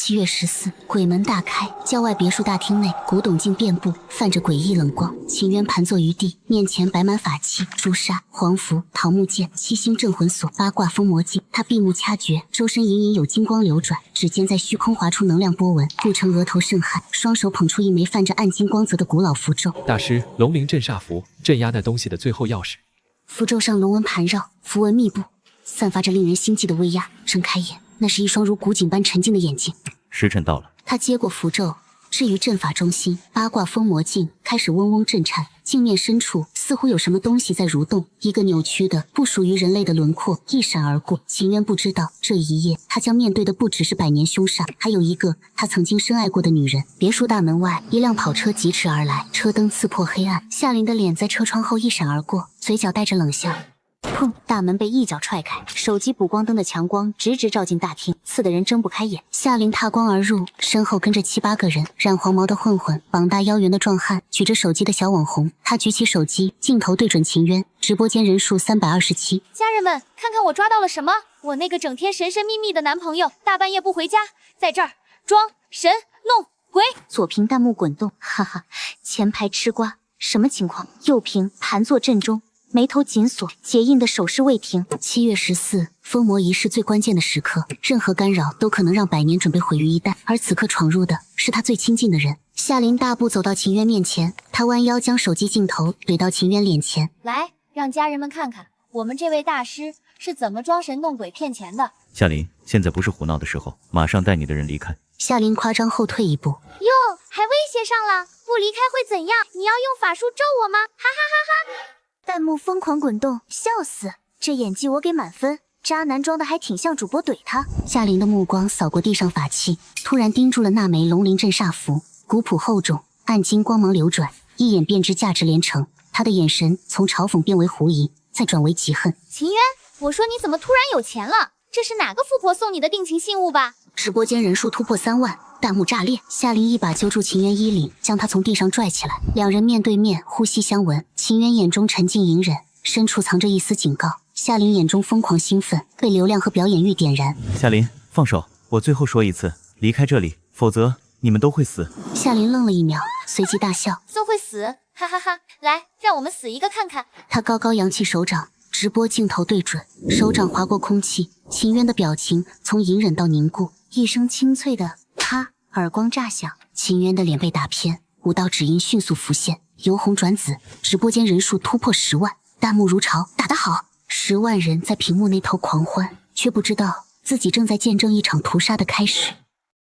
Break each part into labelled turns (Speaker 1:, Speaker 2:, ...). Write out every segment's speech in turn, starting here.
Speaker 1: 7月14，鬼门大开，郊外别墅大厅内，古董镜遍布，泛着诡异冷光。秦渊盘坐于地，面前摆满法器、朱砂、黄符、桃木剑、七星镇魂锁、八卦封魔镜。他闭目掐诀，周身隐隐有金光流转，指尖在虚空划出能量波纹，故成额头渗汗。双手捧出一枚泛着暗金光泽的古老符咒。
Speaker 2: 大师，龙鳞镇煞符，镇压那东西的最后钥匙。
Speaker 1: 符咒上龙纹盘绕，符文密布，散发着令人心悸的威压。睁开眼，那是一双如古井般沉静的眼睛。
Speaker 3: 时辰到了。
Speaker 1: 他接过符咒，置于阵法中心，八卦封魔镜开始嗡嗡震颤，镜面深处似乎有什么东西在蠕动，一个扭曲的不属于人类的轮廓一闪而过。秦渊不知道，这一夜他将面对的不只是百年凶煞，还有一个他曾经深爱过的女人。别墅大门外，一辆跑车疾驰而来，车灯刺破黑暗，夏琳的脸在车窗后一闪而过，嘴角带着冷笑。砰！大门被一脚踹开，手机补光灯的强光直直照进大厅，刺得人睁不开眼。夏琳踏光而入，身后跟着7、8个人，染黄毛的混混，膀大腰圆的壮汉，举着手机的小网红。他举起手机，镜头对准秦渊，直播间人数327。
Speaker 4: 家人们，看看我抓到了什么！我那个整天神神秘秘的男朋友，大半夜不回家，在这儿装神弄鬼。
Speaker 1: 左屏弹幕滚动，哈哈，前排吃瓜，什么情况？右屏盘坐阵中。眉头紧锁，结印的手势未停。7月14，封魔仪式最关键的时刻，任何干扰都可能让百年准备毁于一旦。而此刻闯入的是他最亲近的人。夏琳大步走到秦渊面前，他弯腰将手机镜头怼到秦渊脸前，
Speaker 4: 来，让家人们看看我们这位大师是怎么装神弄鬼骗钱的。
Speaker 3: 夏琳，现在不是胡闹的时候，马上带你的人离开。
Speaker 1: 夏琳夸张后退一步，
Speaker 4: 哟，还威胁上了，不离开会怎样？你要用法术咒我吗？哈哈哈哈！
Speaker 1: 弹幕疯狂滚动，笑死！这演技我给满分，渣男装的还挺像主播怼他。夏琳的目光扫过地上法器，突然盯住了那枚龙鳞镇煞符，古朴厚重，暗金光芒流转，一眼便知价值连城。他的眼神从嘲讽变为狐疑，再转为嫉恨。
Speaker 4: 秦渊，我说你怎么突然有钱了？这是哪个富婆送你的定情信物吧？
Speaker 1: 直播间人数突破3万，弹幕炸裂。夏琳一把揪住秦渊衣领，将他从地上拽起来，两人面对面，呼吸相闻。秦渊眼中沉静隐忍，深处藏着一丝警告。夏琳眼中疯狂兴奋，被流量和表演欲点燃。
Speaker 3: 夏琳，放手！我最后说一次，离开这里，否则你们都会死。
Speaker 1: 夏琳愣了一秒，随即大笑，
Speaker 4: 都会死，哈哈哈！来，让我们死一个看看。
Speaker 1: 他高高扬起手掌，直播镜头对准，手掌划过空气，秦渊的表情从隐忍到凝固。一声清脆的啪，耳光炸响，秦渊的脸被打偏，5道指印迅速浮现，由红转紫，直播间人数突破10万，弹幕如潮，打得好！10万人在屏幕那头狂欢，却不知道自己正在见证一场屠杀的开始。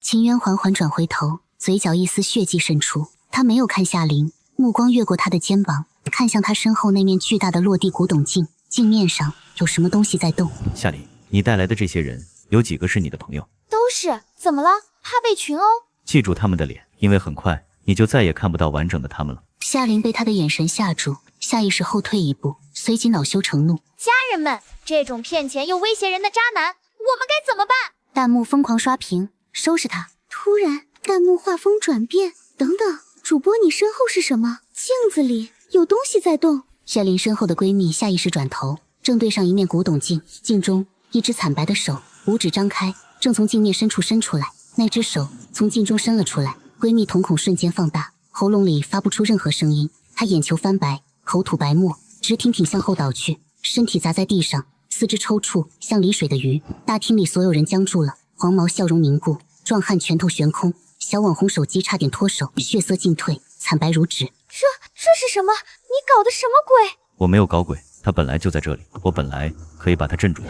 Speaker 1: 秦渊缓缓转回头，嘴角一丝血迹渗出，他没有看夏琳，目光越过他的肩膀，看向他身后那面巨大的落地古董镜，镜面上有什么东西在动。
Speaker 3: 夏琳，你带来的这些人，有几个是你的朋友？
Speaker 4: 都是，怎么了？怕被群殴？
Speaker 3: 记住他们的脸，因为很快你就再也看不到完整的他们了。
Speaker 1: 夏琳被他的眼神吓住，下意识后退一步，随即恼羞成怒。
Speaker 4: 家人们，这种骗钱又威胁人的渣男，我们该怎么办？
Speaker 1: 弹幕疯狂刷屏，收拾他！突然，弹幕画风转变，等等，主播你身后是什么？镜子里有东西在动。夏琳身后的闺蜜下意识转头，正对上一面古董镜，镜中一只惨白的手，五指张开，正从镜面深处伸出来。那只手从镜中伸了出来，闺蜜瞳孔瞬间放大，喉咙里发不出任何声音。她眼球翻白，口吐白沫，直挺挺向后倒去，身体砸在地上，四肢抽搐，像离水的鱼。大厅里所有人僵住了，黄毛笑容凝固，壮汉拳头悬空，小网红手机差点脱手，血色尽退，惨白如纸。
Speaker 4: 这是什么？你搞的什么鬼？
Speaker 3: 我没有搞鬼，他本来就在这里，我本来可以把他镇住。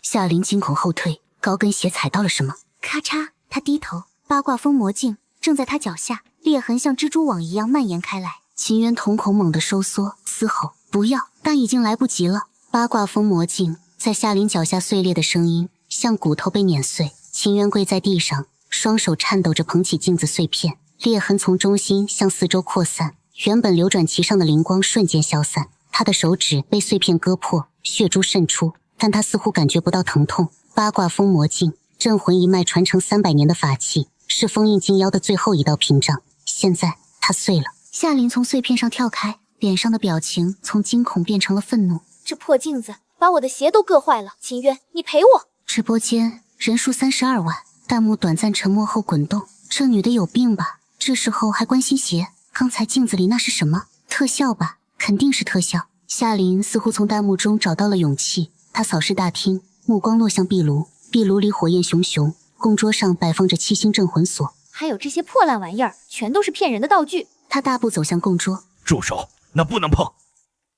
Speaker 1: 夏琳惊恐后退，高跟鞋踩到了什么，咔嚓！他低头，八卦封魔镜正在他脚下，裂痕像蜘蛛网一样蔓延开来。秦渊瞳孔猛地收缩，嘶吼不要，但已经来不及了。八卦封魔镜在夏琳脚下碎裂的声音像骨头被碾碎。秦渊跪在地上，双手颤抖着捧起镜子碎片，裂痕从中心向四周扩散，原本流转其上的灵光瞬间消散。他的手指被碎片割破，血珠渗出，但他似乎感觉不到疼痛。八卦封魔镜，镇魂一脉传承300年的法器，是封印金妖的最后一道屏障。现在它碎了。夏琳从碎片上跳开，脸上的表情从惊恐变成了愤怒。
Speaker 4: 这破镜子把我的鞋都硌坏了，秦渊，你赔我！
Speaker 1: 直播间人数32万，弹幕短暂沉默后滚动，这女的有病吧？这时候还关心鞋？刚才镜子里那是什么？特效吧？肯定是特效。夏琳似乎从弹幕中找到了勇气，她扫视大厅，目光落向壁炉。壁炉里火焰熊熊，供桌上摆放着七星镇魂锁，
Speaker 4: 还有这些破烂玩意儿，全都是骗人的道具。
Speaker 1: 他大步走向供桌，
Speaker 3: 住手，那不能碰！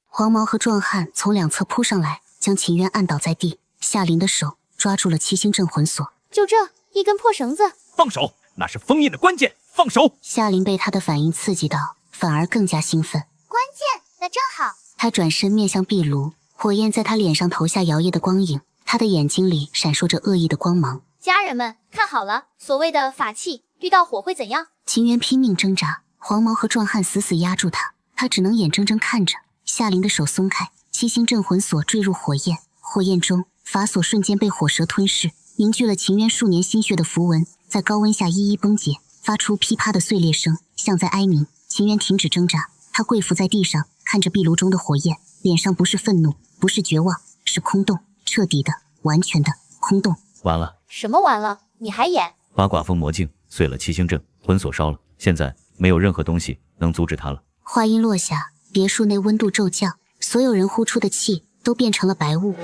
Speaker 1: 黄毛和壮汉从两侧扑上来，将秦渊按倒在地。夏琳的手抓住了七星镇魂锁，
Speaker 4: 就这一根破绳子，
Speaker 3: 放手，那是封印的关键，放手！
Speaker 1: 夏琳被他的反应刺激到，反而更加兴奋。
Speaker 4: 关键那正好。
Speaker 1: 他转身面向壁炉，火焰在他脸上投下摇曳的光影，他的眼睛里闪烁着恶意的光芒。
Speaker 4: 家人们看好了，所谓的法器遇到火会怎样？
Speaker 1: 秦渊拼命挣扎，黄毛和壮汉死死压住他，他只能眼睁睁看着。夏琳的手松开，七星镇魂锁坠入火焰，火焰中法锁瞬间被火蛇吞噬，凝聚了秦渊数年心血的符文，在高温下一一崩解，发出噼啪的碎裂声，像在哀鸣。秦渊停止挣扎，他跪伏在地上，看着壁炉中的火焰，脸上不是愤怒，不是绝望，是空洞，彻底的、完全的空洞。
Speaker 3: 完了！
Speaker 4: 什么完了？你还演？
Speaker 3: 八卦封魔镜碎了七星阵，魂锁烧了，现在没有任何东西能阻止他了。
Speaker 1: 话音落下，别墅内温度骤降，所有人呼出的气都变成了白雾。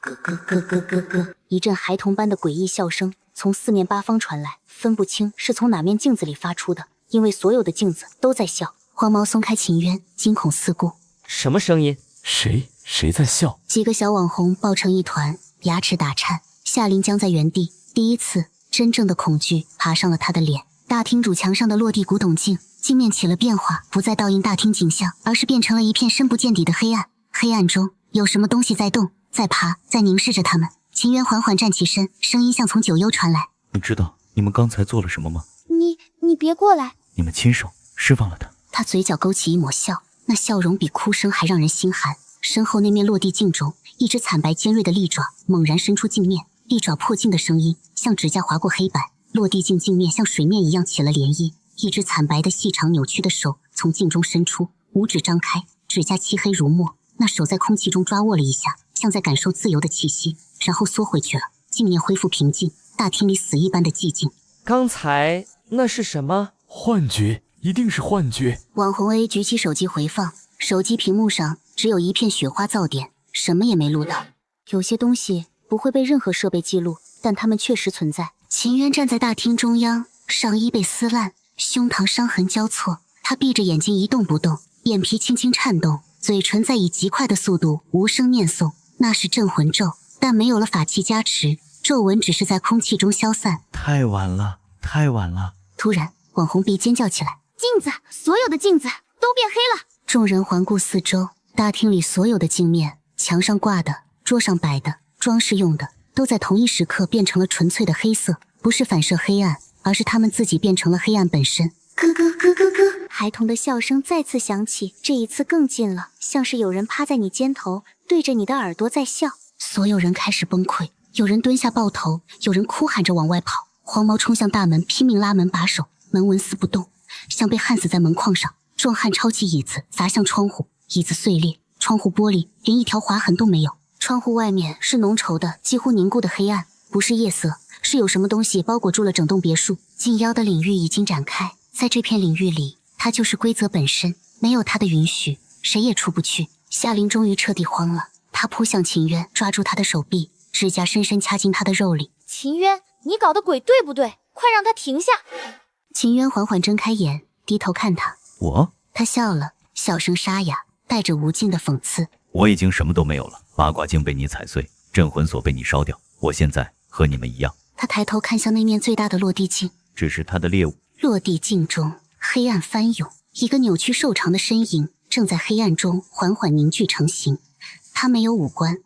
Speaker 1: 咯咯咯咯咯咯，一阵孩童般的诡异笑声从四面八方传来，分不清是从哪面镜子里发出的，因为所有的镜子都在笑。黄毛松开秦渊，惊恐四顾。
Speaker 5: 什么声音？
Speaker 2: 谁在笑？
Speaker 1: 几个小网红抱成一团，牙齿打颤。夏琳僵在原地，第一次真正的恐惧爬上了她的脸。大厅主墙上的落地古董镜镜面起了变化，不再倒映大厅景象，而是变成了一片深不见底的黑暗。黑暗中有什么东西在动，在爬，在凝视着他们。秦渊缓缓站起身，声音像从九幽传来：
Speaker 3: 你知道你们刚才做了什么吗？
Speaker 4: 你别过来！
Speaker 3: 你们亲手释放了他。
Speaker 1: 他嘴角勾起一抹笑，那笑容比哭声还让人心寒。身后那面落地镜中，一只惨白尖锐的利爪猛然伸出镜面，利爪破镜的声音像指甲划过黑板，落地镜镜面像水面一样起了涟漪。一只惨白的细长扭曲的手从镜中伸出，五指张开，指甲漆黑如墨。那手在空气中抓握了一下，像在感受自由的气息，然后缩回去了。镜面恢复平静，大厅里死一般的寂静。
Speaker 5: 刚才那是什么？
Speaker 2: 幻觉，一定是幻觉。
Speaker 1: 网红 A 举起手机回放，手机屏幕上只有一片雪花噪点，什么也没录到。有些东西不会被任何设备记录，但它们确实存在。秦渊站在大厅中央，上衣被撕烂，胸膛伤痕交错，他闭着眼睛一动不动，眼皮轻轻颤动，嘴唇在以极快的速度无声念诵。那是镇魂咒，但没有了法器加持，皱纹只是在空气中消散。
Speaker 3: 太晚了，太晚了！
Speaker 1: 突然，网红 B 尖叫起来：
Speaker 4: 镜子，所有的镜子都变黑了！
Speaker 1: 众人环顾四周，大厅里所有的镜面，墙上挂的，桌上摆的，装饰用的，都在同一时刻变成了纯粹的黑色，不是反射黑暗，而是他们自己变成了黑暗本身。咯咯咯咯咯，孩童的笑声再次响起，这一次更近了，像是有人趴在你肩头，对着你的耳朵在笑。所有人开始崩溃，有人蹲下抱头，有人哭喊着往外跑。黄毛冲向大门，拼命拉门把手，门纹丝不动，像被焊死在门框上。壮汉抄起椅子砸向窗户，椅子碎裂，窗户玻璃连一条划痕都没有。窗户外面是浓稠的几乎凝固的黑暗，不是夜色，是有什么东西包裹住了整栋别墅。禁妖的领域已经展开，在这片领域里，它就是规则本身，没有它的允许，谁也出不去。夏琳终于彻底慌了，她扑向秦渊，抓住他的手臂，指甲深深掐进他的肉里。
Speaker 4: 秦渊，你搞的鬼对不对？快让他停下！
Speaker 1: 秦渊缓缓睁开眼，低头看他。
Speaker 3: 我？
Speaker 1: 他笑了，笑声沙哑，带着无尽的讽刺。
Speaker 3: 我已经什么都没有了，八卦镜被你踩碎，镇魂锁被你烧掉，我现在和你们一样。
Speaker 1: 他抬头看向那面最大的落地镜，
Speaker 3: 只是他的猎物。
Speaker 1: 落地镜中黑暗翻涌，一个扭曲瘦长的身影正在黑暗中缓缓凝聚成形。他没有五官，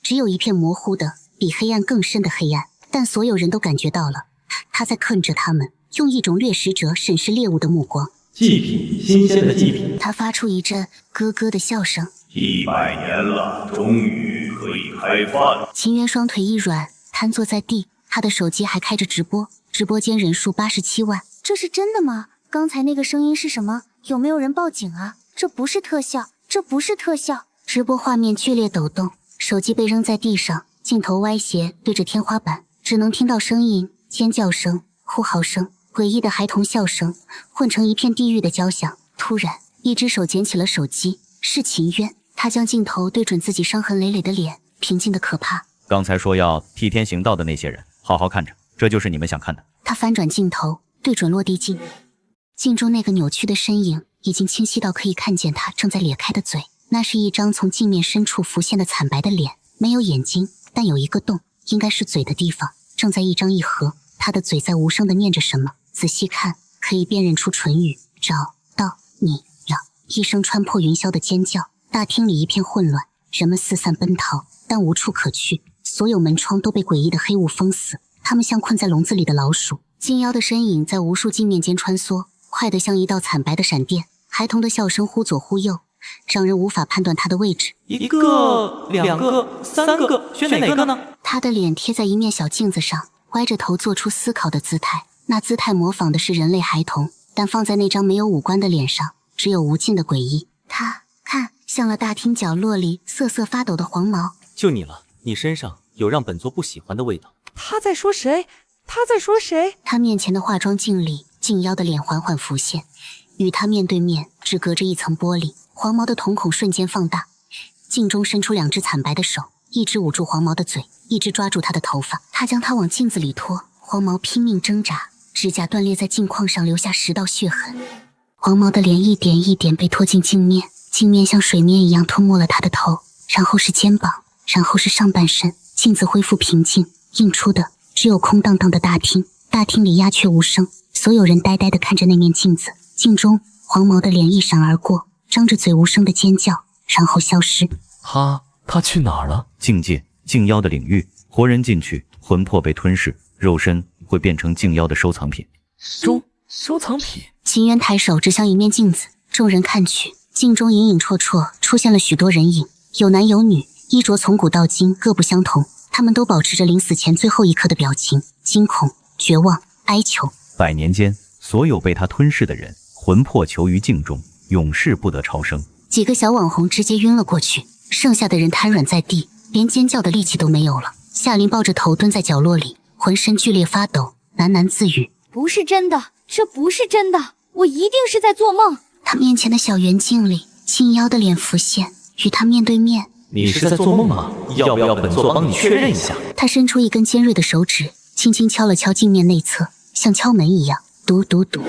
Speaker 1: 只有一片模糊的比黑暗更深的黑暗，但所有人都感觉到了，他在看着他们，用一种掠食者审视猎物的目光。
Speaker 6: 祭品，新鲜的祭品。
Speaker 1: 他发出一阵咯咯的笑声。
Speaker 6: 100年了，终于可以开饭了。
Speaker 1: 秦渊双腿一软，瘫坐在地，他的手机还开着直播，直播间人数87万。这是真的吗？刚才那个声音是什么？有没有人报警啊？这不是特效，这不是特效。直播画面剧烈抖动，手机被扔在地上，镜头歪斜对着天花板，只能听到声音尖叫声、呼号声、诡异的孩童笑声混成一片地狱的交响。突然，一只手捡起了手机，是秦渊。他将镜头对准自己伤痕累累的脸，平静的可怕。
Speaker 3: 刚才说要替天行道的那些人，好好看着，这就是你们想看的。
Speaker 1: 他翻转镜头，对准落地镜，镜中那个扭曲的身影已经清晰到可以看见他正在咧开的嘴。那是一张从镜面深处浮现的惨白的脸，没有眼睛，但有一个洞，应该是嘴的地方，正在一张一合。他的嘴在无声地念着什么，仔细看可以辨认出唇语：找到你了。一声穿破云霄的尖叫，大厅里一片混乱，人们四散奔逃，但无处可去。所有门窗都被诡异的黑雾封死，他们像困在笼子里的老鼠。金妖的身影在无数镜面间穿梭，快得像一道惨白的闪电。孩童的笑声忽左忽右，让人无法判断他的位置。
Speaker 5: 1个、2个、3个，选哪个呢？
Speaker 1: 他的脸贴在一面小镜子上，歪着头做出思考的姿态。那姿态模仿的是人类孩童，但放在那张没有五官的脸上，只有无尽的诡异。他看向了大厅角落里瑟瑟发抖的黄毛。
Speaker 7: 就你了，你身上有让本座不喜欢的味道。
Speaker 5: 他在说谁？他在说谁？
Speaker 1: 他面前的化妆镜里，静妖的脸缓缓浮现，与他面对面只隔着一层玻璃。黄毛的瞳孔瞬间放大，镜中伸出2只惨白的手，一只捂住黄毛的嘴，一只抓住他的头发。他将他往镜子里拖，黄毛拼命挣扎，指甲断裂在镜框上，留下10道血痕。黄毛的脸一点一点被拖进镜面，镜面像水面一样吞没了他的头，然后是肩膀，然后是上半身。镜子恢复平静，映出的只有空荡荡的大厅。大厅里鸦雀无声，所有人呆呆地看着那面镜子。镜中黄毛的脸一闪而过，张着嘴无声的尖叫，然后消失。
Speaker 2: 他去哪儿了？
Speaker 3: 境界，镜妖的领域，活人进去，魂魄被吞噬，肉身会变成镜妖的收藏品。
Speaker 2: 收藏品。
Speaker 1: 秦渊抬手指向一面镜子，众人看去，镜中隐隐绰绰出现了许多人影，有男有女，衣着从古到今各不相同，他们都保持着临死前最后一刻的表情：惊恐、绝望、哀求。
Speaker 3: 100年间，所有被他吞噬的人，魂魄囚于镜中，永世不得超生。
Speaker 1: 几个小网红直接晕了过去，剩下的人瘫软在地，连尖叫的力气都没有了。夏琳抱着头蹲在角落里，浑身剧烈发抖，喃喃自语：
Speaker 4: 不是真的，这不是真的，我一定是在做梦。
Speaker 1: 他面前的小圆镜里，静妖的脸浮现，与他面对面。
Speaker 7: 你是在做梦吗？要不要本座帮你确认一下？
Speaker 1: 他伸出一根尖锐的手指，轻轻敲了敲镜面内侧，像敲门一样，嘟嘟嘟。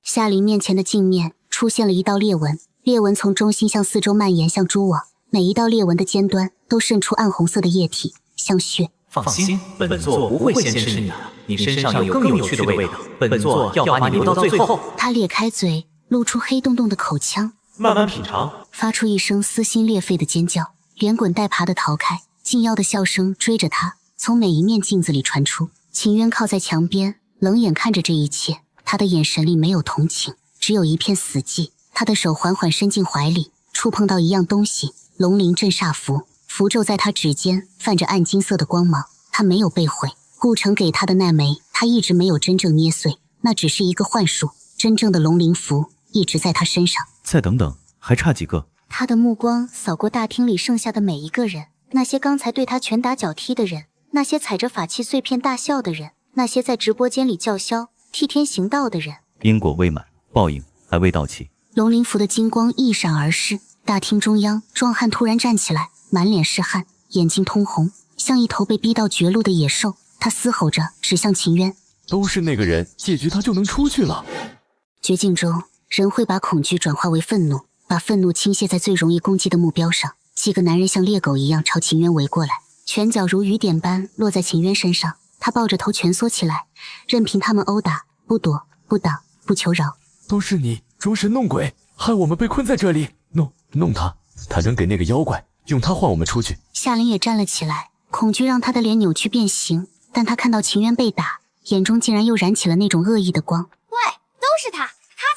Speaker 1: 夏琳面前的镜面出现了一道裂纹，裂纹从中心向四周蔓延，像蛛网。每一道裂纹的尖端都渗出暗红色的液体，像血。
Speaker 7: 放心，本座不会先吃你的，你身上有更有趣的味道，本座要把你留到最后。
Speaker 1: 他咧开嘴，露出黑洞洞的口腔，
Speaker 7: 慢慢品尝，
Speaker 1: 发出一声撕心裂肺的尖叫，连滚带爬的逃开。静妖的笑声追着他，从每一面镜子里传出。秦渊靠在墙边，冷眼看着这一切，他的眼神里没有同情，只有一片死寂。他的手缓缓伸进怀里，触碰到一样东西，龙鳞镇煞符，符咒在他指尖泛着暗金色的光芒。他没有被毁，顾城给他的那枚，他一直没有真正捏碎，那只是一个幻术。真正的龙鳞符一直在他身上。
Speaker 3: 再等等，还差几个？
Speaker 1: 他的目光扫过大厅里剩下的每一个人，那些刚才对他拳打脚踢的人，那些踩着法器碎片大笑的人，那些在直播间里叫嚣替天行道的人。
Speaker 3: 因果未满，报应还未到期。
Speaker 1: 龙鳞符的金光一闪而逝，大厅中央，壮汉突然站起来，满脸是汗，眼睛通红，像一头被逼到绝路的野兽。他嘶吼着指向秦渊：
Speaker 2: 都是那个人，解决他就能出去了。
Speaker 1: 绝境中，人会把恐惧转化为愤怒，把愤怒倾泻在最容易攻击的目标上。几个男人像猎狗一样朝秦渊围过来，拳脚如雨点般落在秦渊身上。他抱着头蜷缩起来，任凭他们殴打，不躲不挡不求饶。
Speaker 2: 都是你装神弄鬼，害我们被困在这里。弄他，他扔给那个妖怪，用他换我们出去。
Speaker 1: 夏琳也站了起来，恐惧让他的脸扭曲变形，但他看到秦渊被打，眼中竟然又燃起了那种恶意的光。
Speaker 4: 喂，都是他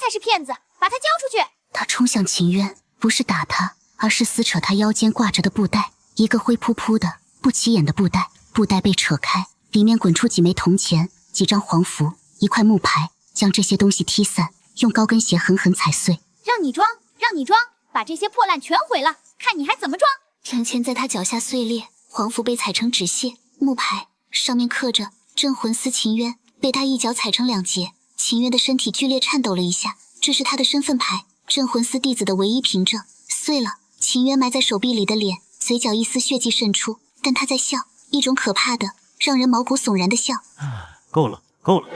Speaker 4: 才是骗子，把他交出去！
Speaker 1: 他冲向秦渊，不是打他，而是撕扯他腰间挂着的布带，一个灰扑扑的不起眼的布带。布带被扯开，里面滚出几枚铜钱、几张黄符、一块木牌，将这些东西踢散，用高跟鞋狠狠踩碎。
Speaker 4: 让你装，把这些破烂全毁了，看你还怎么装！
Speaker 1: 铜钱在他脚下碎裂，黄符被踩成纸屑，木牌上面刻着镇魂司秦渊，被他一脚踩成2截。秦渊的身体剧烈颤抖了一下，这是他的身份牌，镇魂司弟子的唯一凭证，碎了。秦渊埋在手臂里的脸，嘴角一丝血迹渗出，但他在笑，一种可怕的、让人毛骨悚然的笑。
Speaker 3: 够了，够了！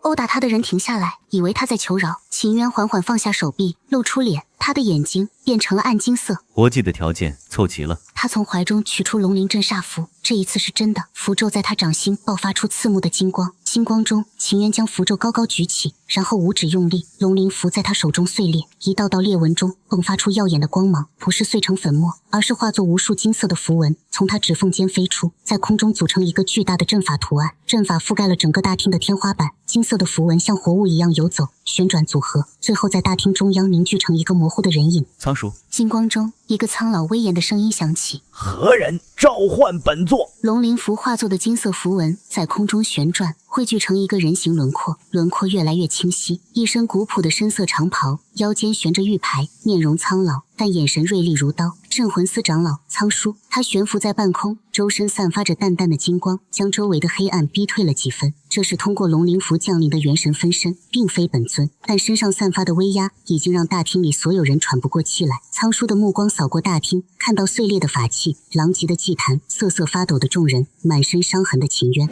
Speaker 1: 殴打他的人停下来，以为他在求饶。秦渊缓缓放下手臂，露出脸，他的眼睛变成了暗金色。
Speaker 3: 活祭的条件凑齐了。
Speaker 1: 他从怀中取出龙鳞镇煞符，这一次是真的。符咒在他掌心爆发出刺目的金光，金光中，秦渊将符咒高高举起，然后五指用力，龙鳞符在他手中碎裂，一道道裂纹中迸发出耀眼的光芒，不是碎成粉末，而是化作无数金色的符文，从他指缝间飞出，在空中组成一个巨大的阵法图案。阵法覆盖了整个大厅的天花板，金色的符文像活物一样游走、旋转组合，最后在大厅中央凝聚成一个模糊的人影。
Speaker 3: 仓鼠。
Speaker 1: 金光中，一个苍老威严的声音响起：
Speaker 6: 何人召唤本座？
Speaker 1: 龙鳞符化作的金色符文在空中旋转，汇聚成一个人形轮廓，轮廓越来越清晰。一身古朴的深色长袍，腰间悬着玉牌，面容苍老，但眼神锐利如刀。镇魂司长老仓叔，他悬浮在半空，周身散发着淡淡的金光，将周围的黑暗逼退了几分。这是通过龙鳞符降临的元神分身，并非本尊，但身上散发的威压已经让大厅里所有人喘不过气来。仓叔的目光扫过大厅，看到碎裂的法器、狼藉的祭坛、瑟瑟发抖的众人、满身伤痕的秦渊。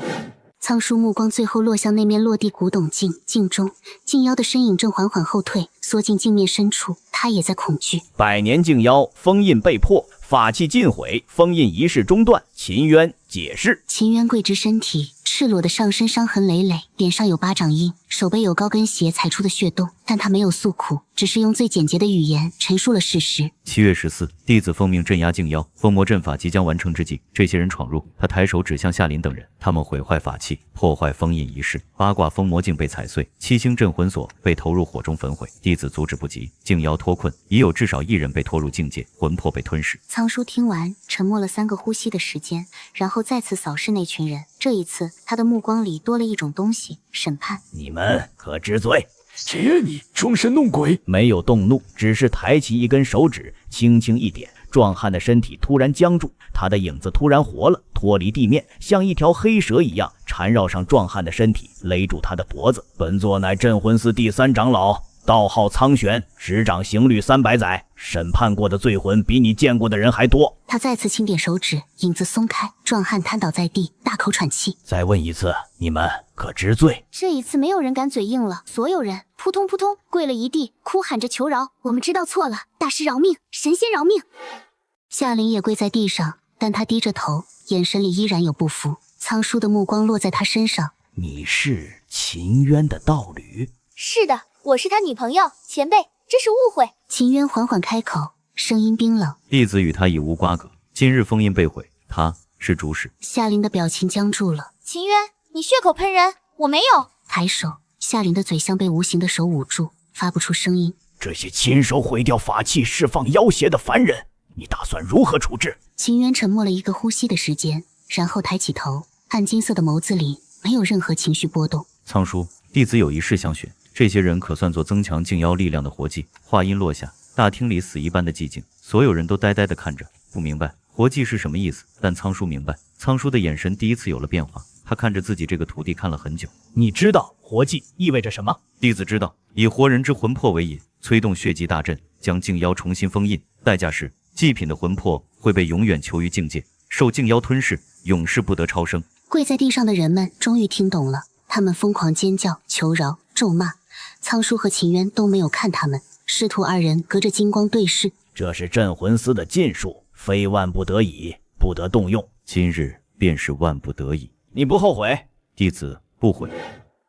Speaker 1: 仓叔目光最后落向那面落地古董镜，镜中镜妖的身影正缓缓后退，缩进镜面深处，他也在恐惧。
Speaker 8: 百年镜妖封印被破，法器尽毁，封印仪式中断。秦渊解释。
Speaker 1: 秦渊跪直身体，赤裸的上身伤痕累累，脸上有巴掌印，手背有高跟鞋踩出的血洞，但他没有诉苦，只是用最简洁的语言陈述了事实。
Speaker 3: 7月14，弟子奉命镇压镜妖，封魔阵法即将完成之际，这些人闯入。他抬手指向夏林等人，他们毁坏法器，破坏封印仪式，八卦封魔镜被踩碎，7星镇魂锁被投入火中焚毁，弟子阻止不及，镜妖脱困，已有至少1人被拖入境界，魂魄被吞噬。
Speaker 1: 仓叔听完，沉默了3个呼吸的时间，然后再次扫视那群人。这一次，他的目光里多了一种东西——审判。
Speaker 8: 你们可知罪？
Speaker 2: 姐你装神弄鬼！
Speaker 8: 没有动怒，只是抬起一根手指，轻轻一点，壮汉的身体突然僵住，他的影子突然活了，脱离地面，像一条黑蛇一样缠绕上壮汉的身体，勒住他的脖子。本座乃镇魂司第3长老，道号苍玄，执掌刑律300载，审判过的罪魂比你见过的人还多。
Speaker 1: 他再次轻点手指，影子松开，壮汉瘫倒在地，大口喘气。
Speaker 8: 再问一次，你们可知罪？
Speaker 1: 这一次没有人敢嘴硬了，所有人扑通扑通跪了一地，哭喊着求饶。我们知道错了，大师饶命，神仙饶命。夏林也跪在地上，但他低着头，眼神里依然有不服。仓叔的目光落在他身上。
Speaker 8: 你是秦渊的道侣？
Speaker 4: 是的，我是他女朋友，前辈，这是误会。
Speaker 1: 秦渊缓缓开口，声音冰冷。
Speaker 3: 弟子与他已无瓜葛，今日封印被毁，他是主使。
Speaker 1: 夏林的表情僵住了。
Speaker 4: 秦渊，你血口喷人，我没有。
Speaker 1: 抬手，夏林的嘴像被无形的手捂住，发不出声音。
Speaker 8: 这些亲手毁掉法器、释放妖邪的凡人，你打算如何处置？
Speaker 1: 秦渊沉默了1个呼吸的时间，然后抬起头，暗金色的眸子里没有任何情绪波动。
Speaker 3: 仓叔，弟子有一事相询，这些人可算作增强镜妖力量的活祭。话音落下，大厅里死一般的寂静，所有人都呆呆地看着，不明白活祭是什么意思。但仓叔明白，仓叔的眼神第一次有了变化，他看着自己这个徒弟看了很久。
Speaker 7: 你知道活祭意味着什么？
Speaker 3: 弟子知道，以活人之魂魄为引，催动血祭大阵，将镜妖重新封印，代价是祭品的魂魄会被永远囚于境界，受镜妖吞噬，永世不得超生。
Speaker 1: 跪在地上的人们终于听懂了，他们疯狂尖叫、求饶、咒骂。仓叔和秦渊都没有看他们，师徒2人隔着金光对视。
Speaker 8: 这是镇魂司的禁术，非万不得已，不得动用。
Speaker 3: 今日便是万不得已。
Speaker 8: 你不后悔？
Speaker 3: 弟子不悔。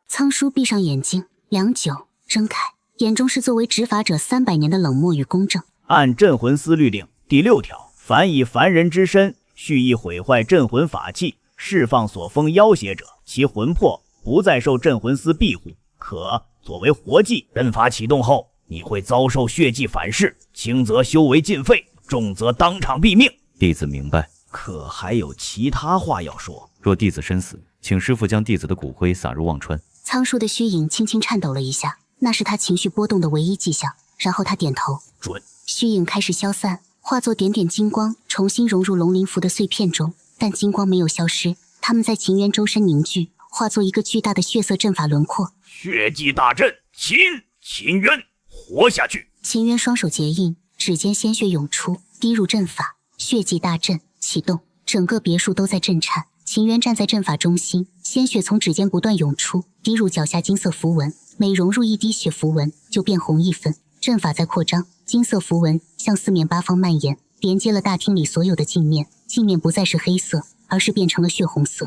Speaker 1: 仓叔闭上眼睛，良久，睁开，眼中是作为执法者300年的冷漠与公正。
Speaker 8: 按镇魂司律令第6条，凡以凡人之身蓄意毁坏镇魂法器，释放所封妖邪者，其魂魄不再受镇魂司庇护，可作为活祭。阵法启动后，你会遭受血祭反噬，轻则修为尽废，重则当场毙命。
Speaker 3: 弟子明白。
Speaker 8: 可还有其他话要说？
Speaker 3: 若弟子身死，请师父将弟子的骨灰撒入忘川。
Speaker 1: 仓叔的虚影轻轻颤抖了一下，那是他情绪波动的唯一迹象。然后他点头，
Speaker 8: 准。
Speaker 1: 虚影开始消散，化作点点金光，重新融入龙鳞符的碎片中。但金光没有消失，它们在秦渊周身凝聚，化作一个巨大的血色阵法轮廓。
Speaker 6: 血祭大阵，秦渊，活下去！
Speaker 1: 秦渊双手结印，指尖鲜血涌出，滴入阵法，血祭大阵启动，整个别墅都在震颤。秦渊站在阵法中心，鲜血从指尖不断涌出，滴入脚下金色符文，每融入一滴血符文就变红一分。阵法在扩张，金色符文向四面八方蔓延，连接了大厅里所有的镜面。镜面不再是黑色，而是变成了血红色。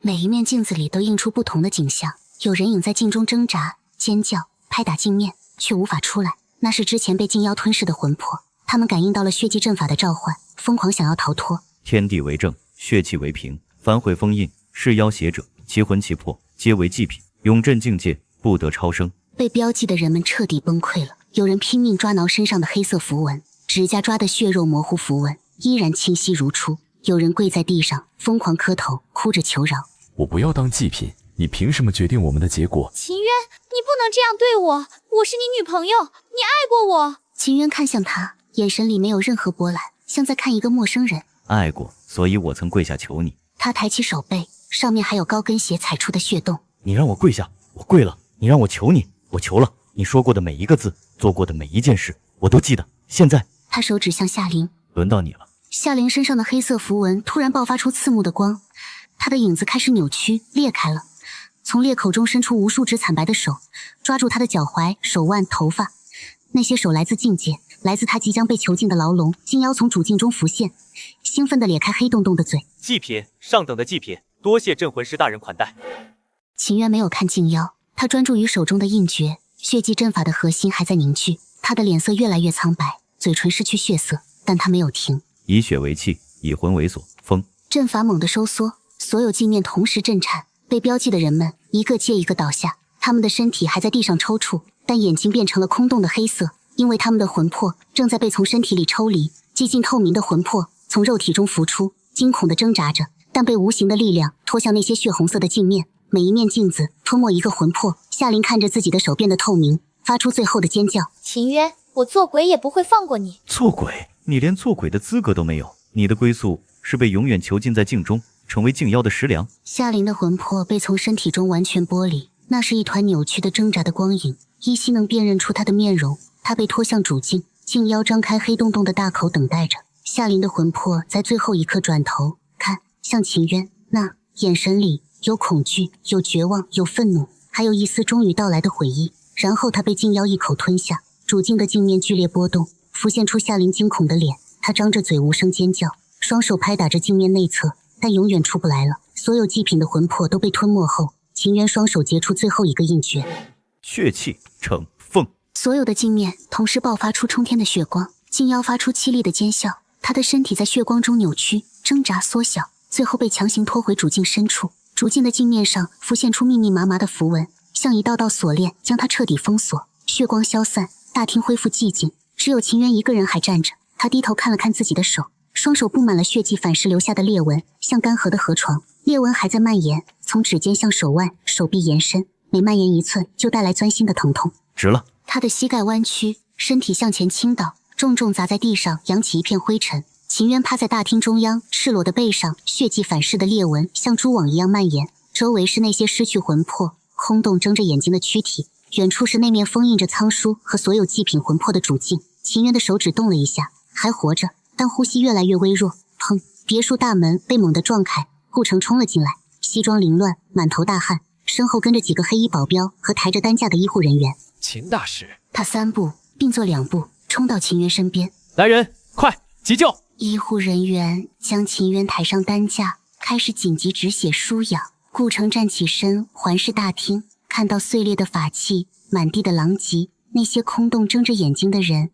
Speaker 1: 每一面镜子里都映出不同的景象，有人影在镜中挣扎、尖叫、拍打镜面，却无法出来。那是之前被禁妖吞噬的魂魄，他们感应到了血祭阵法的召唤，疯狂想要逃脱。
Speaker 3: 天地为证，血气为凭，反悔封印，噬妖邪者，其魂其魄，皆为祭品，永镇境界，不得超生。
Speaker 1: 被标记的人们彻底崩溃了，有人拼命抓挠身上的黑色符文，指甲抓的血肉模糊符文依然清晰如初。有人跪在地上疯狂磕头，哭着求饶。
Speaker 2: 我不要当祭品，你凭什么决定我们的结果？
Speaker 4: 秦渊，你不能这样对我，我是你女朋友，你爱过我。
Speaker 1: 秦渊看向他，眼神里没有任何波澜，像在看一个陌生人。
Speaker 3: 爱过，所以我曾跪下求你。
Speaker 1: 他抬起手背，上面还有高跟鞋踩出的血洞。
Speaker 3: 你让我跪下，我跪了；你让我求你，我求了。你说过的每一个字，做过的每一件事，我都记得。现在，
Speaker 1: 他手指向夏琳，
Speaker 3: 轮到你了。
Speaker 1: 夏琳身上的黑色符文突然爆发出刺目的光，她的影子开始扭曲裂开了，从裂口中伸出无数只惨白的手，抓住她的脚踝、手腕、头发。那些手来自境界，来自她即将被囚禁的牢笼。金妖从主境中浮现，兴奋地咧开黑洞洞的嘴。
Speaker 5: 祭品，上等的祭品，多谢镇魂师大人款待。
Speaker 1: 秦渊没有看禁妖，他专注于手中的印诀，血祭阵法的核心还在凝聚。他的脸色越来越苍白，嘴唇失去血色，但他没有停。
Speaker 3: 以血为气，以魂为锁，封。
Speaker 1: 阵法猛地收缩，所有镜面同时震颤，被标记的人们一个接一个倒下，他们的身体还在地上抽搐，但眼睛变成了空洞的黑色，因为他们的魂魄正在被从身体里抽离。几近透明的魂魄从肉体中浮出，惊恐地挣扎着，但被无形的力量拖向那些血红色的镜面。每一面镜子吞没一个魂魄。夏琳看着自己的手变得透明，发出最后的尖叫。
Speaker 4: 秦渊，我做鬼也不会放过你。
Speaker 3: 做鬼？你连做鬼的资格都没有。你的归宿是被永远囚禁在镜中，成为镜妖的食粮。
Speaker 1: 夏琳的魂魄被从身体中完全剥离，那是一团扭曲的挣扎的光影，依稀能辨认出她的面容。她被拖向主镜，镜妖张开黑洞洞的大口等待着。夏琳的魂魄在最后一刻转头看向秦渊，那眼神里有恐惧，有绝望，有愤怒，还有一丝终于到来的悔意。然后他被镜妖一口吞下，主镜的镜面剧烈波动，浮现出夏琳惊恐的脸。他张着嘴无声尖叫，双手拍打着镜面内侧，但永远出不来了。所有祭品的魂魄都被吞没后，秦渊双手结出最后一个印诀，
Speaker 3: 血气成凤。
Speaker 1: 所有的镜面同时爆发出冲天的血光，镜妖发出凄厉的尖笑，他的身体在血光中扭曲、挣扎、缩小，最后被强行拖回主镜深处。主镜的镜面上浮现出密密麻麻的符文，像一道道锁链将他彻底封锁。血光消散，大厅恢复寂静，只有秦渊一个人还站着。他低头看了看自己的手，双手布满了血迹反噬留下的裂纹，像干涸的河床。裂纹还在蔓延，从指尖向手腕、手臂延伸，每蔓延1寸就带来钻心的疼痛。
Speaker 3: 值了。
Speaker 1: 他的膝盖弯曲，身体向前倾倒，重重砸在地上，扬起一片灰尘。秦渊趴在大厅中央，赤裸的背上血迹反噬的裂纹像蛛网一样蔓延，周围是那些失去魂魄、空洞睁着眼睛的躯体。远处是那面封印着仓书和所有祭品魂魄的主镜。秦渊的手指动了一下，还活着，但呼吸越来越微弱。砰！别墅大门被猛地撞开，顾城冲了进来，西装凌乱，满头大汗，身后跟着几个黑衣保镖和抬着担架的医护人员。
Speaker 5: 秦大师，
Speaker 1: 他3步并作2步冲到秦渊身边。
Speaker 5: 来人，快急救！
Speaker 1: 医护人员将秦渊抬上担架，开始紧急止血输氧。顾城站起身，环视大厅，看到碎裂的法器，满地的狼藉，那些空洞睁着眼睛的人。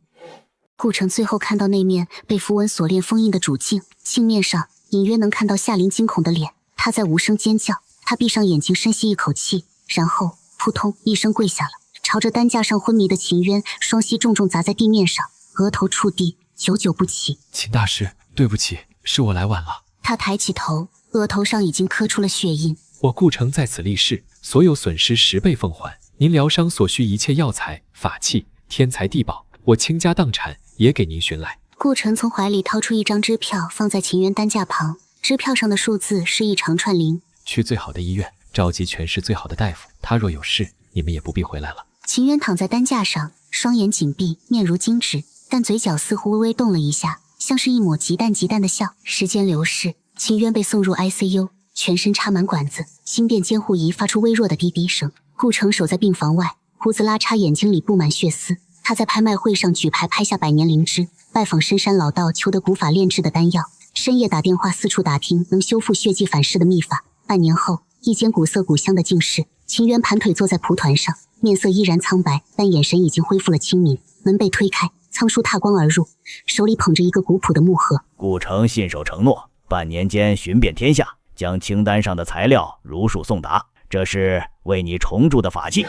Speaker 1: 顾城最后看到那面被符文锁链封印的主镜，镜面上隐约能看到夏琳惊恐的脸。他在无声尖叫，他闭上眼睛深吸一口气，然后扑通一声跪下了，朝着担架上昏迷的秦渊，双膝重重砸在地面上，额头触地，久久不起。
Speaker 9: 秦大师，对不起，是我来晚了。
Speaker 1: 他抬起头，额头上已经刻出了血印。
Speaker 9: 我顾城在此立誓，所有损失10倍奉还。您疗伤所需一切药材、法器、天材地宝，我倾家荡产也给您寻来。
Speaker 1: 顾城从怀里掏出一张支票，放在秦渊担架旁。支票上的数字是一长串0。
Speaker 9: 去最好的医院，召集全市最好的大夫。他若有事，你们也不必回来了。
Speaker 1: 秦渊躺在担架上，双眼紧闭，面如金纸，但嘴角似乎微微动了一下，像是一抹极淡的笑。时间流逝，秦渊被送入 ICU， 全身插满管子，心电监护仪发出微弱的滴滴声。顾城守在病房外，胡子拉碴，眼睛里布满血丝。他在拍卖会上举牌拍下百年灵芝，拜访深山老道求得古法炼制的丹药，深夜打电话四处打听能修复血迹反噬的秘法。半年后，一间古色古香的静室，秦渊盘腿坐在蒲团上，面色依然苍白，但眼神已经恢复了清明。门被推开，仓叔踏光而入，手里捧着一个古朴的木盒。
Speaker 8: 顾城信守承诺，半年间寻遍天下，将清单上的材料如数送达。这是为你重铸的法器，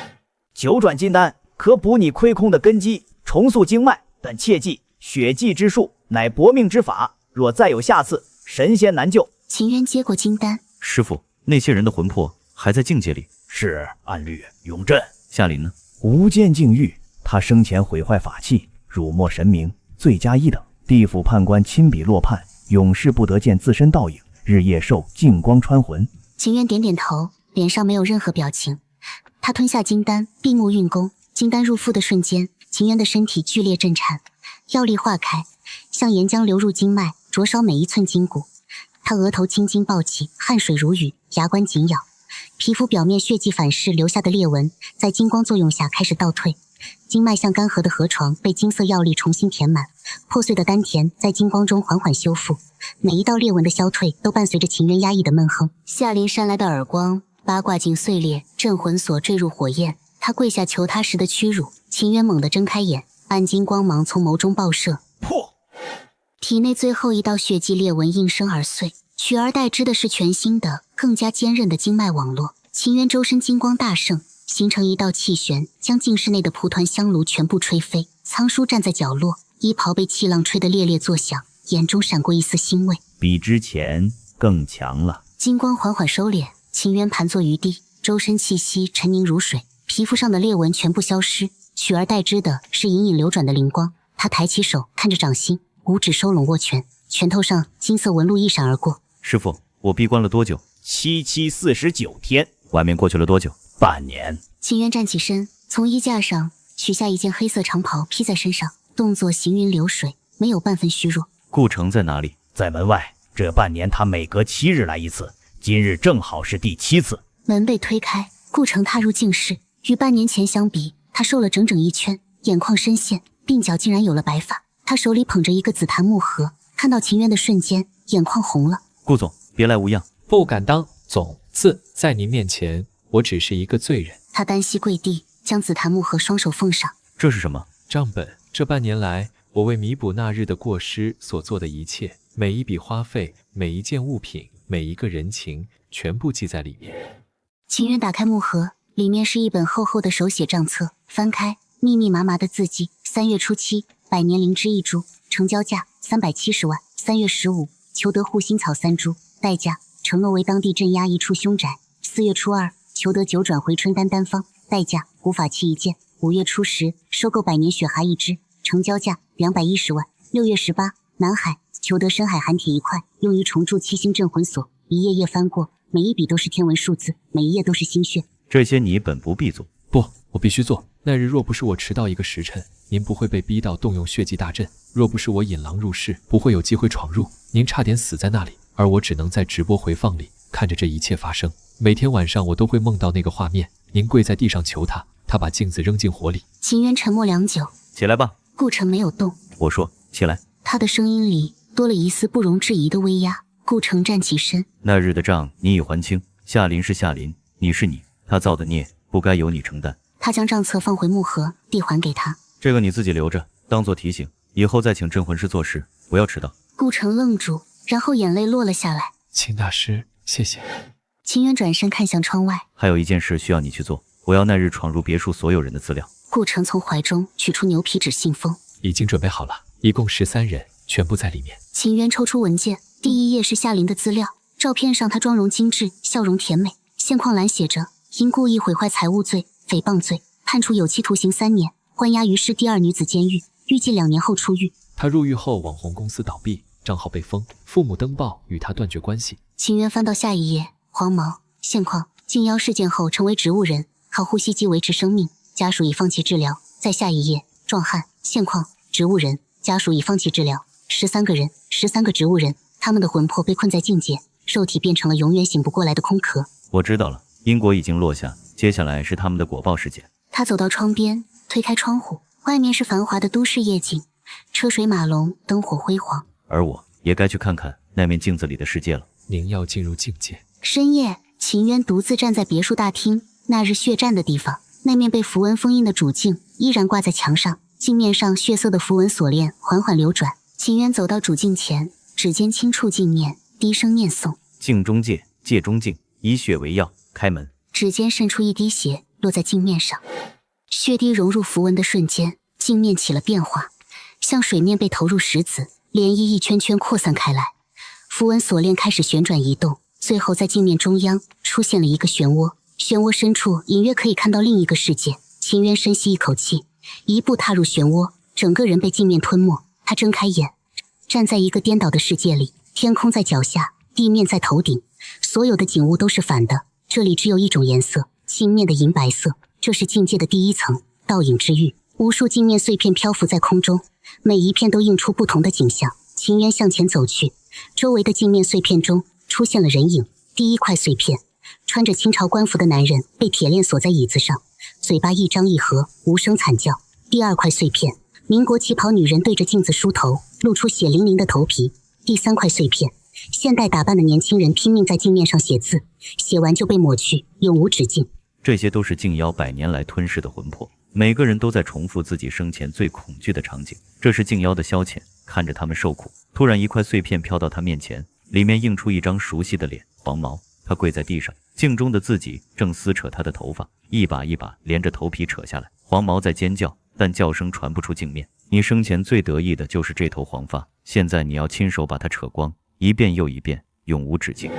Speaker 8: 九转金丹，可补你亏空的根基，重塑经脉。但切记，血迹之术乃搏命之法，若再有下次，神仙难救。
Speaker 1: 秦渊接过金丹，
Speaker 3: 师傅，那些人的魂魄还在境界里？
Speaker 8: 是，按律永镇。
Speaker 3: 夏林呢？
Speaker 8: 无间境狱，他生前毁坏法器，辱没神明，罪加一等。地府判官亲笔落判，永世不得见自身倒影，日夜受净光穿魂。
Speaker 1: 秦渊点点头，脸上没有任何表情。他吞下金丹，闭目运功。金丹入腹的瞬间，秦渊的身体剧烈震颤，药力化开，像岩浆流入经脉，灼烧每一寸筋骨。他额头青筋暴起，汗水如雨，牙关紧咬，皮肤表面血迹反噬留下的裂纹，在金光作用下开始倒退。经脉像干涸的河床，被金色药力重新填满，破碎的丹田在金光中缓缓修复。每一道裂纹的消退，都伴随着秦渊压抑的闷哼。夏林扇来的耳光，八卦镜碎裂，镇魂锁坠入火焰。他跪下求他时的屈辱。秦渊猛地睁开眼，暗金光芒从眸中爆射，
Speaker 8: 破！
Speaker 1: 体内最后一道血迹裂纹应声而碎，取而代之的是全新的、更加坚韧的经脉网络。秦渊周身金光大盛，形成一道气旋，将静室内的蒲团香炉全部吹飞。仓叔站在角落，衣袍被气浪吹得猎猎作响，眼中闪过一丝欣慰。
Speaker 8: 比之前更强了。
Speaker 1: 金光缓缓收敛，秦渊盘坐于地，周身气息沉凝如水，皮肤上的裂纹全部消失，取而代之的是隐隐流转的灵光。他抬起手，看着掌心，五指收拢握拳，拳头上金色纹路一闪而过。
Speaker 3: 师傅，我闭关了多久
Speaker 8: ？749天。
Speaker 3: 外面过去了多久？
Speaker 8: 半年。
Speaker 1: 秦渊站起身，从衣架上取下一件黑色长袍披在身上，动作行云流水，没有半分虚弱。
Speaker 3: 顾城在哪里？
Speaker 8: 在门外。这半年他每隔7日来一次，今日正好是第7次。
Speaker 1: 门被推开，顾城踏入静室。与半年前相比，他瘦了整整1圈，眼眶深陷，鬓角竟然有了白发。他手里捧着一个紫檀木盒，看到秦渊的瞬间，眼眶红了。
Speaker 3: 顾总，别来无恙。
Speaker 9: 不敢当，总自在您面前，我只是一个罪人。
Speaker 1: 他单膝跪地，将紫檀木盒双手奉上。
Speaker 3: 这是什么？
Speaker 9: 账本。这半年来，我为弥补那日的过失所做的一切，每一笔花费，每一件物品，每一个人情，全部记在里面。
Speaker 1: 秦渊打开木盒，里面是一本厚厚的手写账册，翻开，密密麻麻的字迹。3月初7，百年灵芝1株，成交价370万。3月15，求得护心草3株，代价承诺为当地镇压1处凶宅。4月初2，求得9转回春丹单方，代价古法器1件。5月初10，收购百年雪蛤1只，成交价210万。6月18，南海求得深海寒铁1块，用于重铸7星镇魂锁。一页页翻过，每一笔都是天文数字，每一页都是心血。
Speaker 3: 这些你本不必做。
Speaker 9: 不，我必须做。那日若不是我迟到1个时辰，您不会被逼到动用血祭大阵；若不是我引狼入室，不会有机会闯入。您差点死在那里，而我只能在直播回放里看着这一切发生。每天晚上我都会梦到那个画面，您跪在地上求他，他把镜子扔进火里。
Speaker 1: 秦渊沉默良久，
Speaker 3: 起来吧。
Speaker 1: 顾城没有动。
Speaker 3: 我说起来。
Speaker 1: 他的声音里多了一丝不容置疑的威压。顾城站起身。
Speaker 3: 那日的账你已还清，夏林是夏林，你是你，他造的孽不该由你承担。
Speaker 1: 他将账册放回木盒，递还给他。
Speaker 3: 这个你自己留着，当做提醒，以后再请镇魂师做事，不要迟到。
Speaker 1: 顾城愣住，然后眼泪落了下来。
Speaker 9: 秦大师，谢谢。
Speaker 1: 秦渊转身看向窗外。
Speaker 3: 还有一件事需要你去做，我要那日闯入别墅所有人的资料。
Speaker 1: 顾城从怀中取出牛皮纸信封。
Speaker 9: 已经准备好了，一共13人，全部在里面。
Speaker 1: 秦渊抽出文件，第1页是夏林的资料，照片上他妆容精致，笑容甜美。现况栏写着：因故意毁坏财物罪、诽谤罪，判处有期徒刑3年，关押于市第2女子监狱，预计2年后出狱。
Speaker 9: 他入狱后，网红公司倒闭，账号被封，父母登报与他断绝关系。
Speaker 1: 秦渊翻到下一页，黄毛现况：禁妖事件后成为植物人，靠呼吸机维持生命，家属已放弃治疗。在下一页，壮汉。现况：植物人，家属已放弃治疗。13个人，13个植物人，他们的魂魄被困在境界，肉体变成了永远醒不过来的空壳。
Speaker 3: 我知道了，因果已经落下，接下来是他们的果报时间。
Speaker 1: 他走到窗边，推开窗户，外面是繁华的都市夜景，车水马龙，灯火辉煌。
Speaker 3: 而我也该去看看那面镜子里的世界了。
Speaker 9: 您要进入境界。
Speaker 1: 深夜，秦渊独自站在别墅大厅，那日血战的地方，那面被符文封印的主镜依然挂在墙上，镜面上血色的符文锁链缓缓流转。秦渊走到主镜前，指尖轻触镜面，低声念诵：
Speaker 3: 镜中戒，戒中镜，以血为药，开门。
Speaker 1: 指尖渗出一滴血，落在镜面上。血滴融入符文的瞬间，镜面起了变化，像水面被投入石子，涟漪一圈圈扩散开来。符文锁链开始旋转移动，最后在镜面中央出现了一个漩涡，漩涡深处隐约可以看到另一个世界。秦渊深吸一口气，一步踏入漩涡，整个人被镜面吞没。他睁开眼，站在一个颠倒的世界里，天空在脚下，地面在头顶，所有的景物都是反的，这里只有一种颜色，镜面的银白色。这是境界的第一层，倒影之域。无数镜面碎片漂浮在空中，每一片都映出不同的景象。秦渊向前走去，周围的镜面碎片中出现了人影。第一块碎片，穿着清朝官服的男人被铁链锁在椅子上，嘴巴一张一合，无声惨叫。第二块碎片，民国旗袍女人对着镜子梳头，露出血淋淋的头皮。第三块碎片，现代打扮的年轻人拼命在镜面上写字，写完就被抹去，永无止境。
Speaker 3: 这些都是禁妖100年来吞噬的魂魄，每个人都在重复自己生前最恐惧的场景，这是禁妖的消遣。看着他们受苦，突然一块碎片飘到他面前，里面映出一张熟悉的脸，黄毛。他跪在地上，镜中的自己正撕扯他的头发，一把一把连着头皮扯下来。黄毛在尖叫，但叫声传不出镜面。你生前最得意的就是这头黄发，现在你要亲手把它扯光，一遍又一遍，永无止境。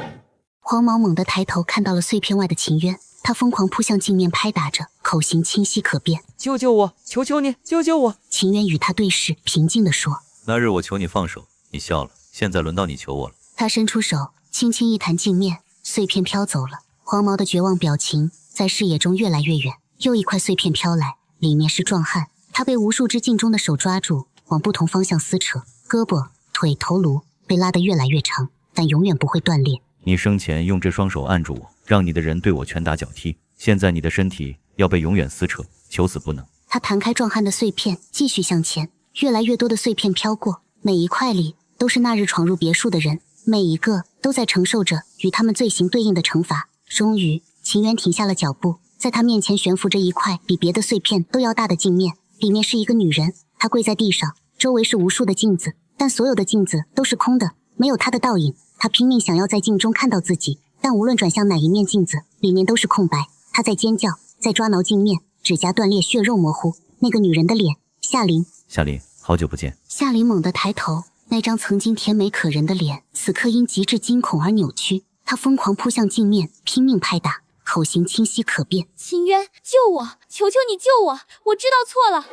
Speaker 1: 黄毛猛地抬头看到了碎片外的秦渊，他疯狂扑向镜面拍打着，口型清晰可辨：
Speaker 5: 救救我，求求你，救救我！
Speaker 1: 秦渊与他对视，平静地说：
Speaker 3: 那日我求你放手，你笑了，现在轮到你求我了。
Speaker 1: 他伸出手，轻轻一弹镜面，碎片飘走了。黄毛的绝望表情在视野中越来越远。又一块碎片飘来，里面是壮汉，他被无数只镜中的手抓住，往不同方向撕扯，胳膊、腿、头颅被拉得越来越长，但永远不会断裂。
Speaker 3: 你生前用这双手按住我，让你的人对我拳打脚踢，现在你的身体要被永远撕扯，求死不能。
Speaker 1: 他弹开壮汉的碎片，继续向前，越来越多的碎片飘过，每一块里都是那日闯入别墅的人，每一个都在承受着与他们罪行对应的惩罚。终于，秦渊停下了脚步，在他面前悬浮着一块比别的碎片都要大的镜面，里面是一个女人，她跪在地上，周围是无数的镜子，但所有的镜子都是空的，没有她的倒影。她拼命想要在镜中看到自己，但无论转向哪一面镜子，里面都是空白。她在尖叫，在抓挠镜面，指甲断裂，血肉模糊。那个女人的脸，夏琳。
Speaker 3: 夏琳，好久不见。
Speaker 1: 夏琳猛地抬头，那张曾经甜美可人的脸，此刻因极致惊恐而扭曲。她疯狂扑向镜面，拼命拍打，口型清晰可辨：
Speaker 4: 秦渊，救我！求求你救我！我知道错了。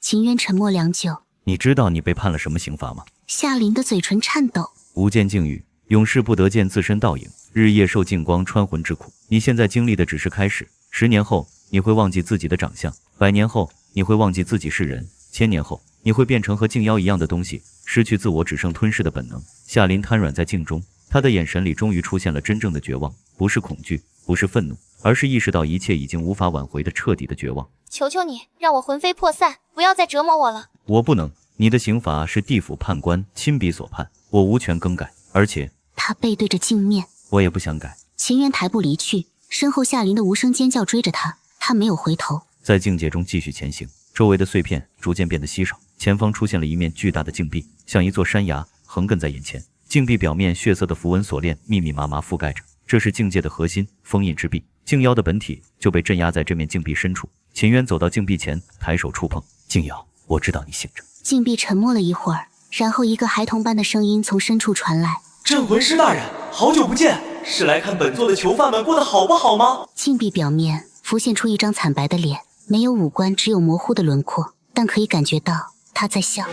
Speaker 1: 秦渊沉默良久。
Speaker 3: 你知道你被判了什么刑罚吗？
Speaker 1: 夏琳的嘴唇颤抖。
Speaker 3: 无间禁欲，永世不得见自身倒影，日夜受净光穿魂之苦。你现在经历的只是开始，10年后你会忘记自己的长相，100年后你会忘记自己是人，1000年后你会变成和镜妖一样的东西，失去自我，只剩吞噬的本能。夏琳瘫软在镜中，她的眼神里终于出现了真正的绝望，不是恐惧，不是愤怒，而是意识到一切已经无法挽回的彻底的绝望。
Speaker 4: 求求你，让我魂飞魄散，不要再折磨我了。
Speaker 3: 我不能，你的刑罚是地府判官亲笔所判，我无权更改，而且
Speaker 1: 他背对着镜面，
Speaker 3: 我也不想改。
Speaker 1: 秦渊抬步离去，身后夏琳的无声尖叫追着他，他没有回头，
Speaker 3: 在境界中继续前行，周围的碎片逐渐变得稀少，前方出现了一面巨大的镜壁，像一座山崖横亘在眼前。镜壁表面血色的符文锁链密密麻麻覆盖着，这是境界的核心，封印之壁。镜妖的本体就被镇压在这面镜壁深处。秦渊走到镜壁前，抬手触碰。镜妖，我知道你醒着。
Speaker 1: 镜壁沉默了一会儿，然后一个孩童般的声音从深处传来：
Speaker 5: 镇魂师大人，好久不见，是来看本座的囚犯们过得好不好吗？
Speaker 1: 镜壁表面浮现出一张惨白的脸，没有五官，只有模糊的轮廓，但可以感觉到他在笑。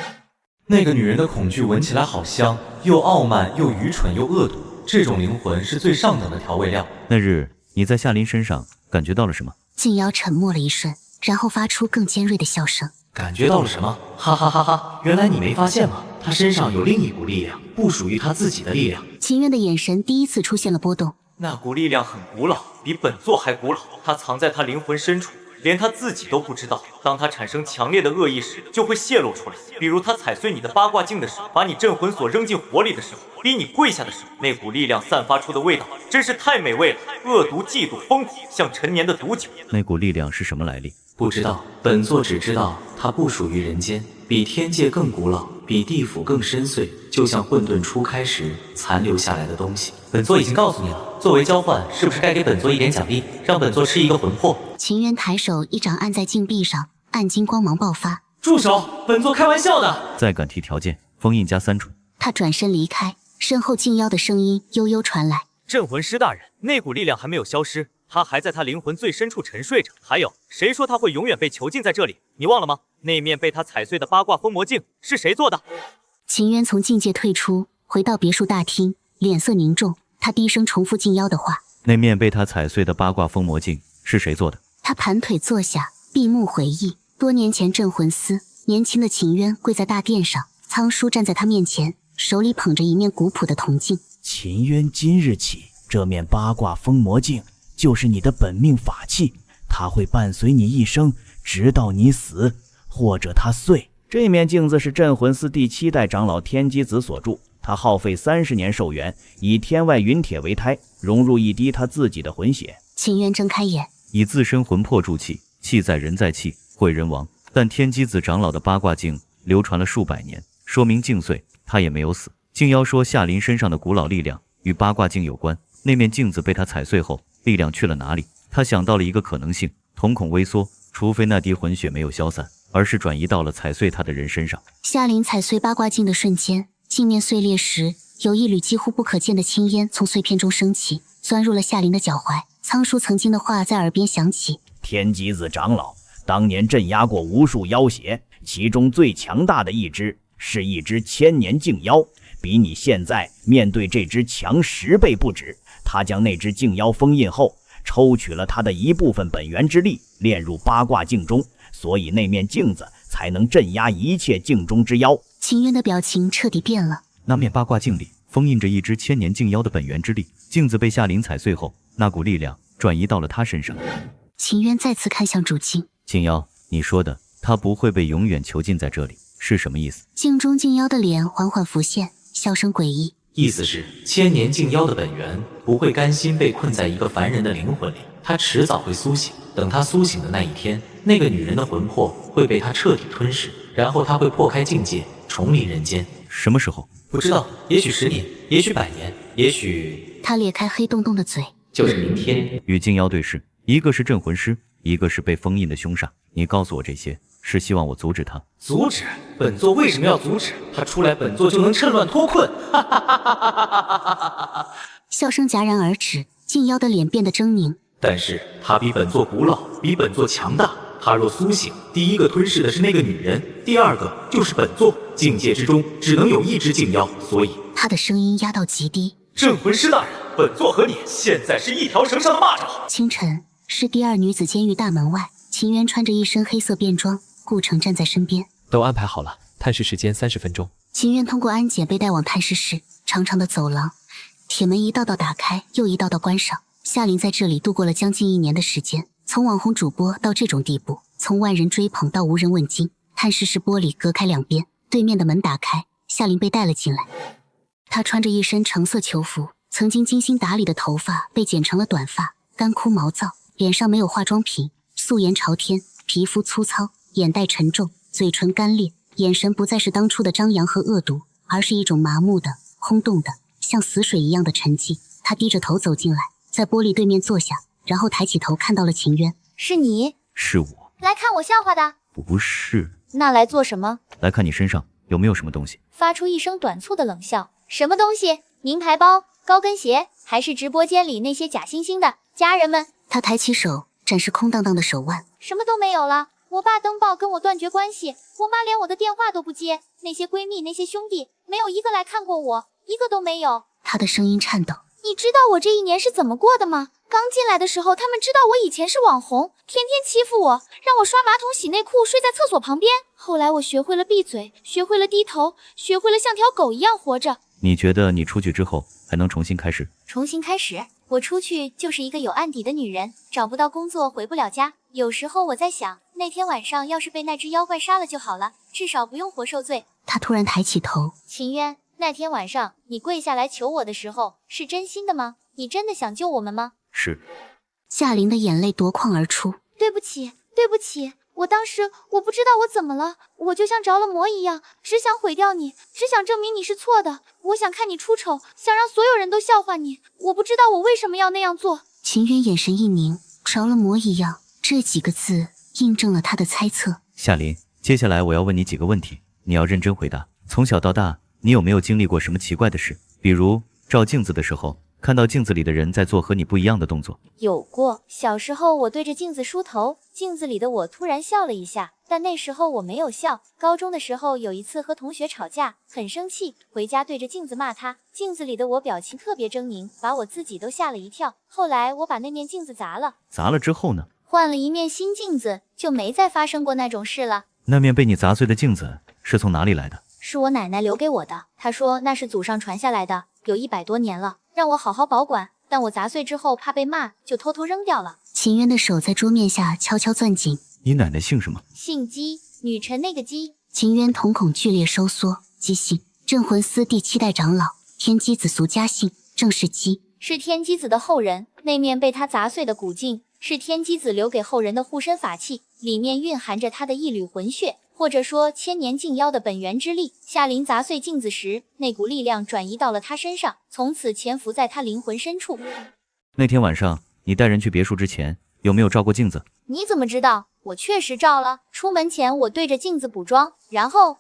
Speaker 5: 那个女人的恐惧闻起来好香，又傲慢又愚蠢又恶毒，这种灵魂是最上等的调味料。
Speaker 3: 那日你在夏琳身上感觉到了什么？
Speaker 1: 静瑶沉默了一瞬，然后发出更尖锐的笑声。
Speaker 5: 感觉到了什么？哈哈哈哈！原来你没发现吗？他身上有另一股力量，不属于他自己的力量。
Speaker 1: 秦渊的眼神第一次出现了波动。
Speaker 5: 那股力量很古老，比本座还古老，它藏在他灵魂深处，连他自己都不知道。当他产生强烈的恶意时，就会泄露出来。比如他踩碎你的八卦镜的时候，把你镇魂锁扔进火里的时候，逼你跪下的时候，那股力量散发出的味道真是太美味了。恶毒、嫉妒、疯狂，像陈年的毒酒。
Speaker 3: 那股力量是什么来历？
Speaker 7: 不知道，本座只知道它不属于人间，比天界更古老，比地府更深邃，就像混沌初开时残留下来的东西。
Speaker 5: 本座已经告诉你了，作为交换，是不是该给本座一点奖励，让本座吃一个魂魄？
Speaker 1: 秦渊抬手一掌按在镜壁上，暗金光芒爆发。
Speaker 5: 住手！本座开玩笑的。
Speaker 3: 再敢提条件，封印加3锤。
Speaker 1: 他转身离开，身后静妖的声音悠悠传来：
Speaker 5: 镇魂师大人，那股力量还没有消失，他还在他灵魂最深处沉睡着。还有，谁说他会永远被囚禁在这里？你忘了吗？那面被他踩碎的八卦封魔镜是谁做的？
Speaker 1: 秦渊从境界退出，回到别墅大厅，脸色凝重。他低声重复静妖的话：
Speaker 3: 那面被他踩碎的八卦封魔镜是谁做的？
Speaker 1: 他盘腿坐下，闭目回忆。多年前镇魂司，年轻的秦渊跪在大殿上，苍叔站在他面前，手里捧着一面古朴的铜镜。
Speaker 8: 秦渊今日起，这面八卦封魔镜就是你的本命法器，它会伴随你一生，直到你死，或者它碎。这面镜子是镇魂司第7代长老天机子所铸，他耗费30年寿元，以天外陨铁为胎，融入一滴他自己的魂血。
Speaker 1: 秦渊睁开眼，
Speaker 3: 以自身魂魄铸器，器在人在器，毁人亡。但天机子长老的八卦镜流传了数百年，说明镜碎，他也没有死。镜妖说夏琳身上的古老力量与八卦镜有关，那面镜子被他踩碎后，力量去了哪里？他想到了一个可能性，瞳孔微缩，除非那滴魂血没有消散，而是转移到了踩碎他的人身上。
Speaker 1: 夏琳踩碎八卦镜的瞬间，镜面碎裂时，有一缕几乎不可见的青烟从碎片中升起，钻入了夏琳的脚踝。苍叔曾经的话在耳边响起：
Speaker 8: 天机子长老当年镇压过无数妖邪，其中最强大的一只是一只千年镜妖，比你现在面对这只强10倍不止。他将那只镜妖封印后，抽取了他的一部分本源之力，炼入八卦镜中，所以那面镜子才能镇压一切镜中之妖。
Speaker 1: 秦渊的表情彻底变了。
Speaker 3: 那面八卦镜里封印着一只千年镜妖的本源之力，镜子被夏琳踩碎后，那股力量转移到了他身上。
Speaker 1: 秦渊再次看向主镜，
Speaker 3: 镜妖，你说的他不会被永远囚禁在这里，是什么意思？
Speaker 1: 镜中镜妖的脸缓缓浮现，笑声诡异。
Speaker 7: 意思是千年镜妖的本源不会甘心被困在一个凡人的灵魂里，他迟早会苏醒。等他苏醒的那一天，那个女人的魂魄会被他彻底吞噬，然后他会破开境界，重临人间。
Speaker 3: 什么时候？
Speaker 7: 不知道，也许10年，也许100年，也许……
Speaker 1: 他咧开黑洞洞的嘴，
Speaker 7: 就是明天。
Speaker 3: 与镜妖对视，一个是镇魂师，一个是被封印的凶煞。你告诉我这些，是希望我阻止他？
Speaker 5: 阻止？本座为什么要阻止？他出来，本座就能趁乱脱困。哈哈哈哈哈哈！
Speaker 1: 笑声戛然而止，镜妖的脸变得狰狞。
Speaker 7: 但是他比本座古老，比本座强大。他若苏醒，第一个吞噬的是那个女人，第二个就是本座。境界之中只能有一只镜妖，所以
Speaker 1: 他的声音压到极低。
Speaker 5: 镇魂师大人，本座和你现在是一条绳上的蚂蚱。
Speaker 1: 清晨，是第2女子监狱大门外，秦渊穿着一身黑色便装，顾城站在身边。
Speaker 9: 都安排好了，探视时间30分钟。
Speaker 1: 秦渊通过安检被带往探视室，长长的走廊，铁门一道道打开，又一道道关上。夏琳在这里度过了将近1年的时间，从网红主播到这种地步，从万人追捧到无人问津。探视室玻璃隔开2边，对面的门打开，夏琳被带了进来。她穿着一身橙色囚服，曾经精心打理的头发被剪成了短发，干枯毛躁，脸上没有化妆品，素颜朝天，皮肤粗糙，眼袋沉重，嘴唇干裂，眼神不再是当初的张扬和恶毒，而是一种麻木的、空洞的，像死水一样的沉寂。她低着头走进来，在玻璃对面坐下，然后抬起头看到了秦渊。
Speaker 4: 是你？
Speaker 3: 是我。
Speaker 4: 来看我笑话的？
Speaker 3: 不是。
Speaker 4: 那来做什么？
Speaker 3: 来看你身上有没有什么东西。
Speaker 4: 发出一声短促的冷笑。什么东西？名牌包、高跟鞋，还是直播间里那些假惺惺的家人们？
Speaker 1: 他抬起手，展示空荡荡的手腕。
Speaker 4: 什么都没有了。我爸登报跟我断绝关系，我妈连我的电话都不接，那些闺蜜、那些兄弟，没有一个来看过我，一个都没有。
Speaker 1: 他的声音颤抖。
Speaker 4: 你知道我这一年是怎么过的吗？刚进来的时候，他们知道我以前是网红，天天欺负我，让我刷马桶、洗内裤，睡在厕所旁边。后来我学会了闭嘴，学会了低头，学会了像条狗一样活着。
Speaker 3: 你觉得你出去之后还能重新开始？
Speaker 4: 重新开始？我出去就是一个有案底的女人，找不到工作，回不了家。有时候我在想，那天晚上要是被那只妖怪杀了就好了，至少不用活受罪。
Speaker 1: 他突然抬起头，
Speaker 4: 秦渊，那天晚上你跪下来求我的时候，是真心的吗？你真的想救我们吗？
Speaker 3: 是。
Speaker 1: 夏琳的眼泪夺眶而出。
Speaker 4: 对不起，对不起，我当时我不知道我怎么了，我就像着了魔一样，只想毁掉你，只想证明你是错的。我想看你出丑，想让所有人都笑话你。我不知道我为什么要那样做。
Speaker 1: 秦渊眼神一凝，着了魔一样，这几个字印证了他的猜测。
Speaker 3: 夏琳，接下来我要问你几个问题，你要认真回答。从小到大，你有没有经历过什么奇怪的事？比如照镜子的时候，看到镜子里的人在做和你不一样的动作。
Speaker 4: 有过，小时候我对着镜子梳头，镜子里的我突然笑了一下，但那时候我没有笑。高中的时候有一次和同学吵架，很生气，回家对着镜子骂他，镜子里的我表情特别狰狞，把我自己都吓了一跳。后来我把那面镜子砸了，
Speaker 3: 砸了之后呢？
Speaker 4: 换了一面新镜子，就没再发生过那种事了。
Speaker 3: 那面被你砸碎的镜子是从哪里来的？
Speaker 4: 是我奶奶留给我的，她说那是祖上传下来的，有100多年了，让我好好保管。但我砸碎之后怕被骂，就偷偷扔掉了。
Speaker 1: 秦渊的手在桌面下悄悄攥紧。
Speaker 3: 你奶奶姓什么？
Speaker 4: 姓姬，女臣那个姬。
Speaker 1: 秦渊瞳孔剧烈收缩。姬姓，镇魂司第7代长老，天机子俗家姓，正是姬，
Speaker 4: 是天机子的后人。那面被他砸碎的古镜，是天机子留给后人的护身法器，里面蕴含着他的一缕魂血，或者说千年禁妖的本源之力。夏琳砸碎镜子时，那股力量转移到了他身上，从此潜伏在他灵魂深处。
Speaker 3: 那天晚上你带人去别墅之前，有没有照过镜子？
Speaker 4: 你怎么知道？我确实照了。出门前我对着镜子补妆，然后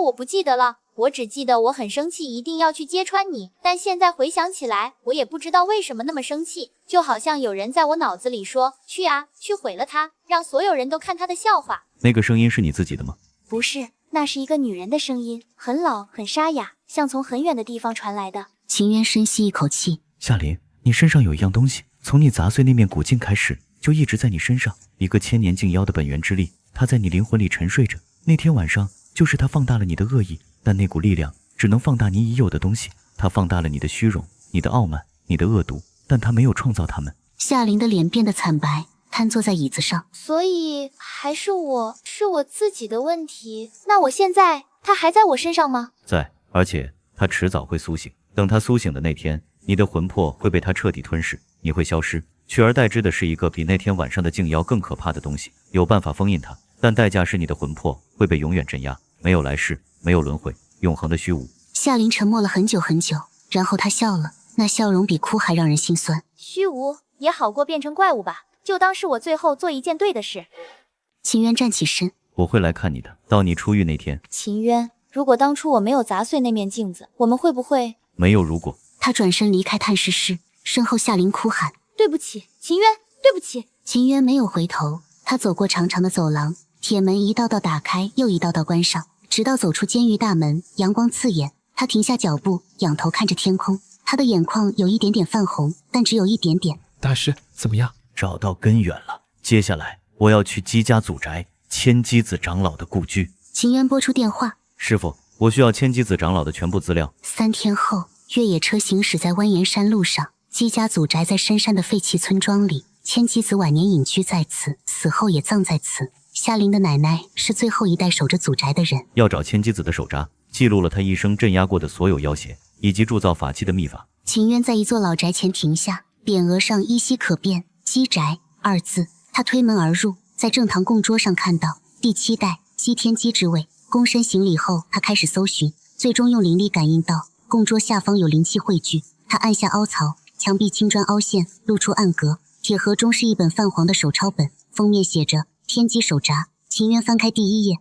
Speaker 4: 我不记得了，我只记得我很生气，一定要去揭穿你。但现在回想起来，我也不知道为什么那么生气，就好像有人在我脑子里说，去啊，去毁了他，让所有人都看他的笑话。
Speaker 3: 那个声音是你自己的吗？
Speaker 4: 不是，那是一个女人的声音，很老很沙哑，像从很远的地方传来的。
Speaker 1: 秦渊深吸一口气。
Speaker 3: 夏琳，你身上有一样东西，从你砸碎那面古镜开始，就一直在你身上，一个千年禁妖的本源之力，它在你灵魂里沉睡着。那天晚上，就是它放大了你的恶意，但那股力量只能放大你已有的东西，它放大了你的虚荣、你的傲慢、你的恶毒，但它没有创造它们。
Speaker 1: 夏琳的脸变得惨白，瘫坐在椅子上。
Speaker 4: 所以还是我自己的问题。那我现在，他还在我身上吗？
Speaker 3: 在，而且他迟早会苏醒。等他苏醒的那天，你的魂魄会被他彻底吞噬，你会消失，取而代之的是一个比那天晚上的禁妖更可怕的东西。有办法封印它，但代价是你的魂魄会被永远镇压，没有来世，没有轮回，永恒的虚无。
Speaker 1: 夏琳沉默了很久很久，然后她笑了，那笑容比哭还让人心酸。
Speaker 4: 虚无也好过变成怪物吧，就当是我最后做一件对的事。
Speaker 1: 秦渊站起身，
Speaker 3: 我会来看你的，到你出狱那天。
Speaker 4: 秦渊，如果当初我没有砸碎那面镜子，我们会不会……
Speaker 3: 没有如果。
Speaker 1: 他转身离开探视室，身后夏琳哭喊：“
Speaker 4: 对不起，秦渊，对不起。”
Speaker 1: 秦渊没有回头，他走过长长的走廊，铁门一道道打开，又一道道关上，直到走出监狱大门，阳光刺眼。他停下脚步，仰头看着天空，他的眼眶有一点点泛红，但只有一点点。
Speaker 9: 大师，怎么样？
Speaker 3: 找到根源了。接下来我要去姬家祖宅，千机子长老的故居。
Speaker 1: 秦渊拨出电话：“
Speaker 3: 师傅，我需要千机子长老的全部资料。
Speaker 1: ”3天后，越野车行驶在蜿蜒山路上，姬家祖宅在深山的废弃村庄里。千机子晚年隐居在此，死后也葬在此。夏琳的奶奶是最后一代守着祖宅的人。
Speaker 3: 要找千机子的手札，记录了他一生镇压过的所有妖邪，以及铸造法器的秘法。
Speaker 1: 秦渊在一座老宅前停下，匾额上依稀可辨“姬宅”2字。他推门而入，在正堂供桌上看到第7代姬天机之位。躬身行礼后，他开始搜寻，最终用灵力感应到供桌下方有灵气汇聚。他按下凹槽，墙壁青砖凹陷，露出暗格。铁盒中是一本泛黄的手抄本，封面写着天机手札。秦渊翻开第1页，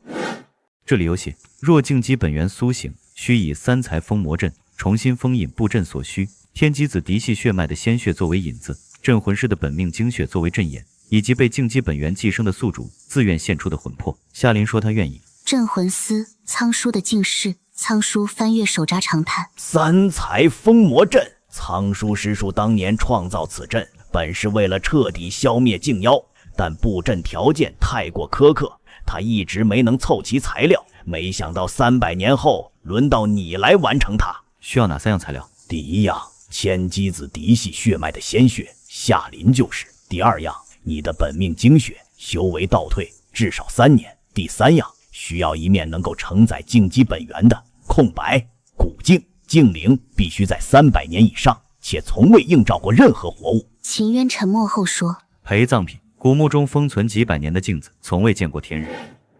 Speaker 3: 这里有写：若净机本源苏醒，需以3才封魔阵，重新封印布阵所需。天机子嫡系血脉的鲜血作为引子，镇魂师的本命精血作为阵眼，以及被净机本源寄生的宿主自愿献出的魂魄。夏琳说她愿意。
Speaker 1: 镇魂司仓疏的净室，仓叔翻阅手札长叹：
Speaker 8: 三才封魔阵，仓叔师叔当年创造此阵，本是为了彻底消灭境妖，但布阵条件太过苛刻，他一直没能凑齐材料。没想到300年后，轮到你来完成它。
Speaker 3: 需要哪3样材料？
Speaker 8: 第一样，千机子嫡系血脉的鲜血，夏林就是。第二样，你的本命精血，修为倒退至少3年。第三样，需要一面能够承载净基本源的空白古镜，镜灵必须在300年以上，且从未映照过任何活物。
Speaker 1: 秦渊沉默后说：
Speaker 3: 陪葬品，古墓中封存几百年的镜子，从未见过天日。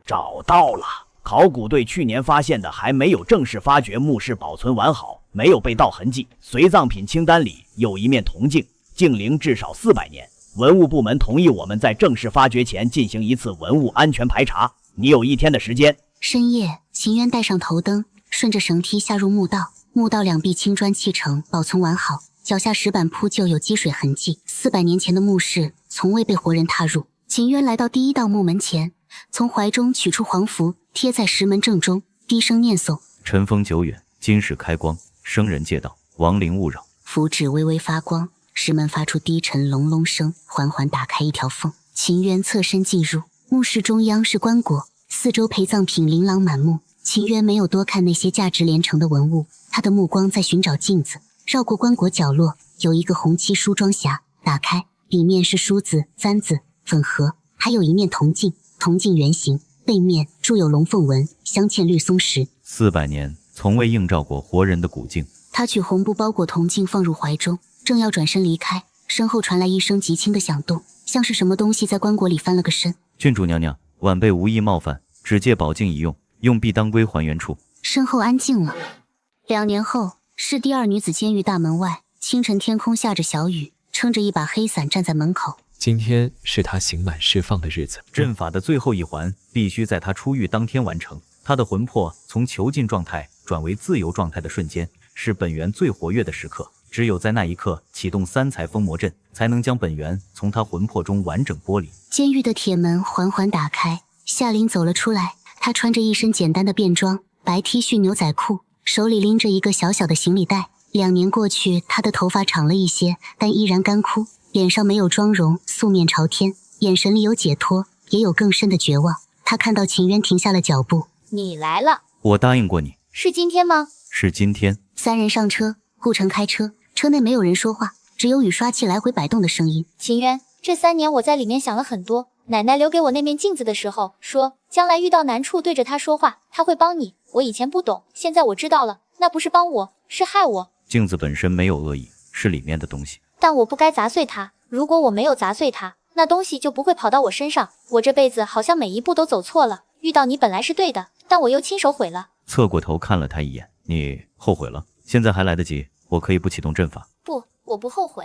Speaker 8: 找到了。考古队去年发现的还没有正式发掘墓室保存完好，没有被盗痕迹。随葬品清单里有一面铜镜，镜龄至少400年。文物部门同意我们在正式发掘前进行一次文物安全排查，你有1天的时间。
Speaker 1: 深夜，秦渊带上头灯，顺着绳梯下入墓道。墓道两壁青砖砌成，保存完好，脚下石板铺就有积水痕迹。400年前的墓室从未被活人踏入。秦渊来到第1道墓门前，从怀中取出黄符，贴在石门正中，低声念诵：
Speaker 3: 尘封久远，今世开光，生人借道，亡灵勿扰。
Speaker 1: 符纸微微发光，石门发出低沉隆隆声，缓缓打开一条缝。秦渊侧身进入墓室，中央是棺椁，四周陪葬品琳琅满目。秦渊没有多看那些价值连城的文物，他的目光在寻找镜子。绕过棺椁角落，有一个红漆梳妆匣，打开，里面是梳子、簪子、粉盒，还有一面铜镜。铜镜圆形，背面铸有龙凤纹，镶嵌绿松石。
Speaker 3: 400年从未映照过活人的古镜。
Speaker 1: 他取红布包裹铜镜放入怀中，正要转身离开，身后传来一声极轻的响动，像是什么东西在棺椁里翻了个身。
Speaker 3: 郡主娘娘，晚辈无意冒犯，只借宝镜一用，用必当归还原处。
Speaker 1: 身后安静了。2年后，是第2女子监狱大门外，清晨天空下着小雨，撑着一把黑伞站在门口。
Speaker 9: 今天是他刑满释放的日子，
Speaker 3: 阵法的最后一环必须在他出狱当天完成。他的魂魄从囚禁状态转为自由状态的瞬间，是本源最活跃的时刻。只有在那一刻启动三才封魔阵，才能将本源从他魂魄中完整剥离。
Speaker 1: 监狱的铁门缓缓打开，夏琳走了出来。她穿着一身简单的便装，白 T 恤牛仔裤，手里拎着一个小小的行李袋。2年过去，她的头发长了一些，但依然干枯，脸上没有妆容，素面朝天，眼神里有解脱，也有更深的绝望。她看到秦渊停下了脚步。
Speaker 4: 你来了。
Speaker 3: 我答应过你。
Speaker 4: 是今天吗？
Speaker 3: 是今天。
Speaker 1: 3人上车，顾城开车，车内没有人说话，只有雨刷器来回摆动的声音。
Speaker 4: 秦渊，这3年我在里面想了很多。奶奶留给我那面镜子的时候说，将来遇到难处对着她说话，她会帮你。我以前不懂，现在我知道了，那不是帮我，是害我。
Speaker 3: 镜子本身没有恶意，是里面的东西。
Speaker 4: 但我不该砸碎它，如果我没有砸碎它，那东西就不会跑到我身上。我这辈子好像每一步都走错了，遇到你本来是对的，但我又亲手毁了。
Speaker 3: 侧过头看了他一眼，你后悔了？现在还来得及，我可以不启动阵法。
Speaker 4: 不，我不后悔。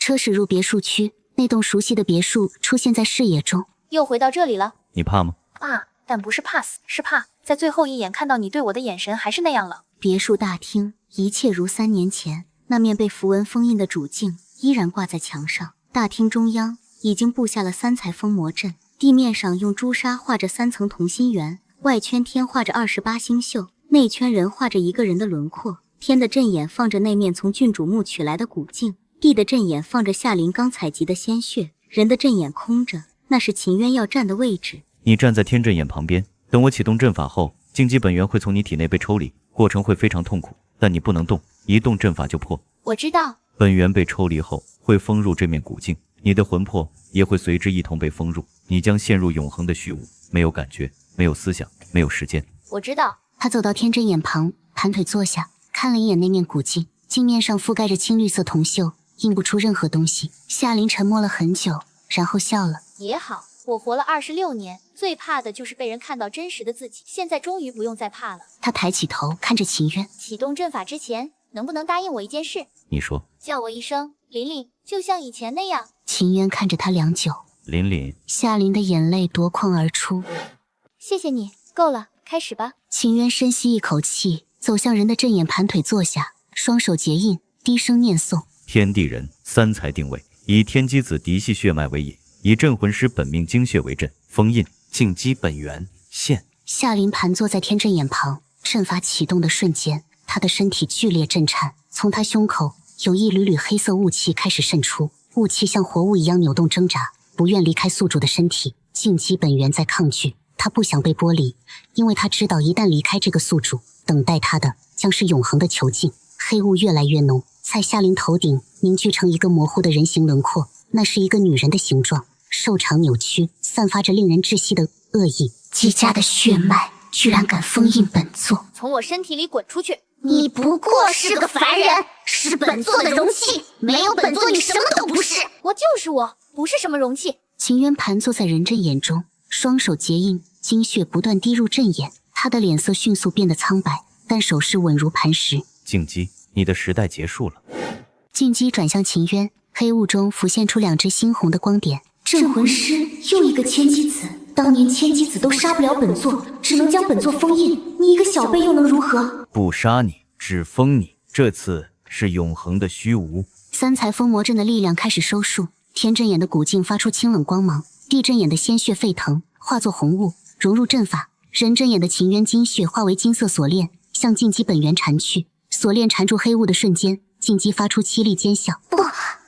Speaker 1: 车驶入别墅区，那栋熟悉的别墅出现在视野中。
Speaker 4: 又回到这里了。
Speaker 3: 你怕吗？
Speaker 10: 怕，但不是怕死，是怕在最后一眼看到你对我的眼神还是那样了。
Speaker 1: 别墅大厅一切如3年前，那面被符文封印的主镜依然挂在墙上。大厅中央已经布下了三才封魔阵，地面上用朱砂画着3层同心圆，外圈天画着28星宿，内圈人画着一个人的轮廓。天的阵眼放着那面从郡主墓取来的古镜，地的阵眼放着夏琳刚采集的鲜血，人的阵眼空着，那是秦渊要站的位置。
Speaker 3: 你站在天阵眼旁边，等我启动阵法后，荆棘本源会从你体内被抽离，过程会非常痛苦，但你不能动，一动阵法就破。
Speaker 4: 我知道。
Speaker 3: 本源被抽离后会封入这面古镜，你的魂魄也会随之一同被封入，你将陷入永恒的虚无，没有感觉，没有思想，没有时间。
Speaker 4: 我知道。
Speaker 1: 他走到天阵眼旁，盘腿坐下，看了一眼那面古镜，镜面上覆盖着青绿色铜锈，映不出任何东西。夏琳沉默了很久，然后笑了。
Speaker 4: 也好，我活了26年，最怕的就是被人看到真实的自己，现在终于不用再怕了。
Speaker 1: 他抬起头看着秦渊，
Speaker 4: 启动阵法之前，能不能答应我一件事？
Speaker 3: 你说。
Speaker 4: 叫我一声琳琳，就像以前那样。
Speaker 1: 秦渊看着他良久。
Speaker 3: 琳琳。
Speaker 1: 夏琳的眼泪夺眶而出。
Speaker 4: 谢谢你，够了，开始吧。
Speaker 1: 秦渊深吸一口气，走向人的阵眼，盘腿坐下，双手结印，低声念诵：
Speaker 3: 天地人三才定位，以天机子嫡系血脉为引，以镇魂师本命精血为阵，封印，静机本源现。
Speaker 1: 夏琳盘坐在天阵眼旁，阵法启动的瞬间，他的身体剧烈震颤，从他胸口有一缕缕黑色雾气开始渗出，雾气像活物一样扭动挣扎，不愿离开宿主的身体。进击本源在抗拒，他不想被剥离，因为他知道一旦离开这个宿主，等待他的将是永恒的囚禁。黑雾越来越浓，在夏琳头顶凝聚成一个模糊的人形轮廓，那是一个女人的形状，瘦长扭曲，散发着令人窒息的恶意。姬家的血脉居然敢封印本座，
Speaker 4: 从我身体里滚出去！
Speaker 1: 你不过是个凡人，是本座的容器，没有本座你什么都不是。
Speaker 4: 我就是我，不是什么容器。
Speaker 1: 秦渊盘坐在任正眼中，双手结印，精血不断滴入阵眼，他的脸色迅速变得苍白，但手势稳如磐石。
Speaker 3: 静姬，你的时代结束了。
Speaker 1: 静姬转向秦渊，黑雾中浮现出2只猩红的光点。镇魂师又一个千机子，当年千机子都杀不了本座，只能将本座封印，你一个小辈又能如何？
Speaker 3: 不杀你，只封你，这次是永恒的虚无。
Speaker 1: 三才封魔阵的力量开始收束，天阵眼的古镜发出清冷光芒，地阵眼的鲜血沸腾，化作红雾融入阵法。人阵眼的秦渊金血化为金色锁链，向进击本源缠去。锁链缠住黑雾的瞬间，进击发出凄厉尖笑。不，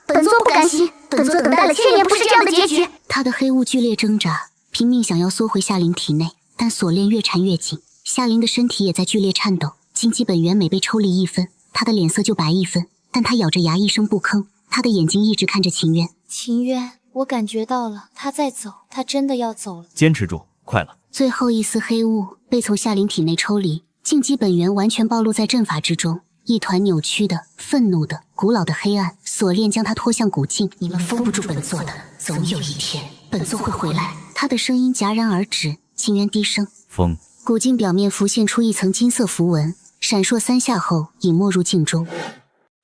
Speaker 1: 本座不甘心，本座等待了1000年，不是这样的结局。他的黑雾剧烈挣扎，拼命想要缩回夏琳体内，但锁链越缠越紧，夏琳的身体也在剧烈颤抖。进击本源每被抽离1分，他的脸色就白1分，但他咬着牙一声不吭，他的眼睛一直看着秦渊。
Speaker 4: 秦渊，我感觉到了，他在走，他真的要走了。
Speaker 3: 坚持住，快了。
Speaker 1: 最后一丝黑雾被从夏琳体内抽离，进击本源完全暴露在阵法之中，一团扭曲的、愤怒的、古老的黑暗。锁链将他拖向古镜，你们封不住本座的，总有一天本座会回来。他的声音戛然而止，秦渊低声：
Speaker 3: 封。
Speaker 1: 古镜表面浮现出一层金色符文，闪烁3下后隐没入镜中。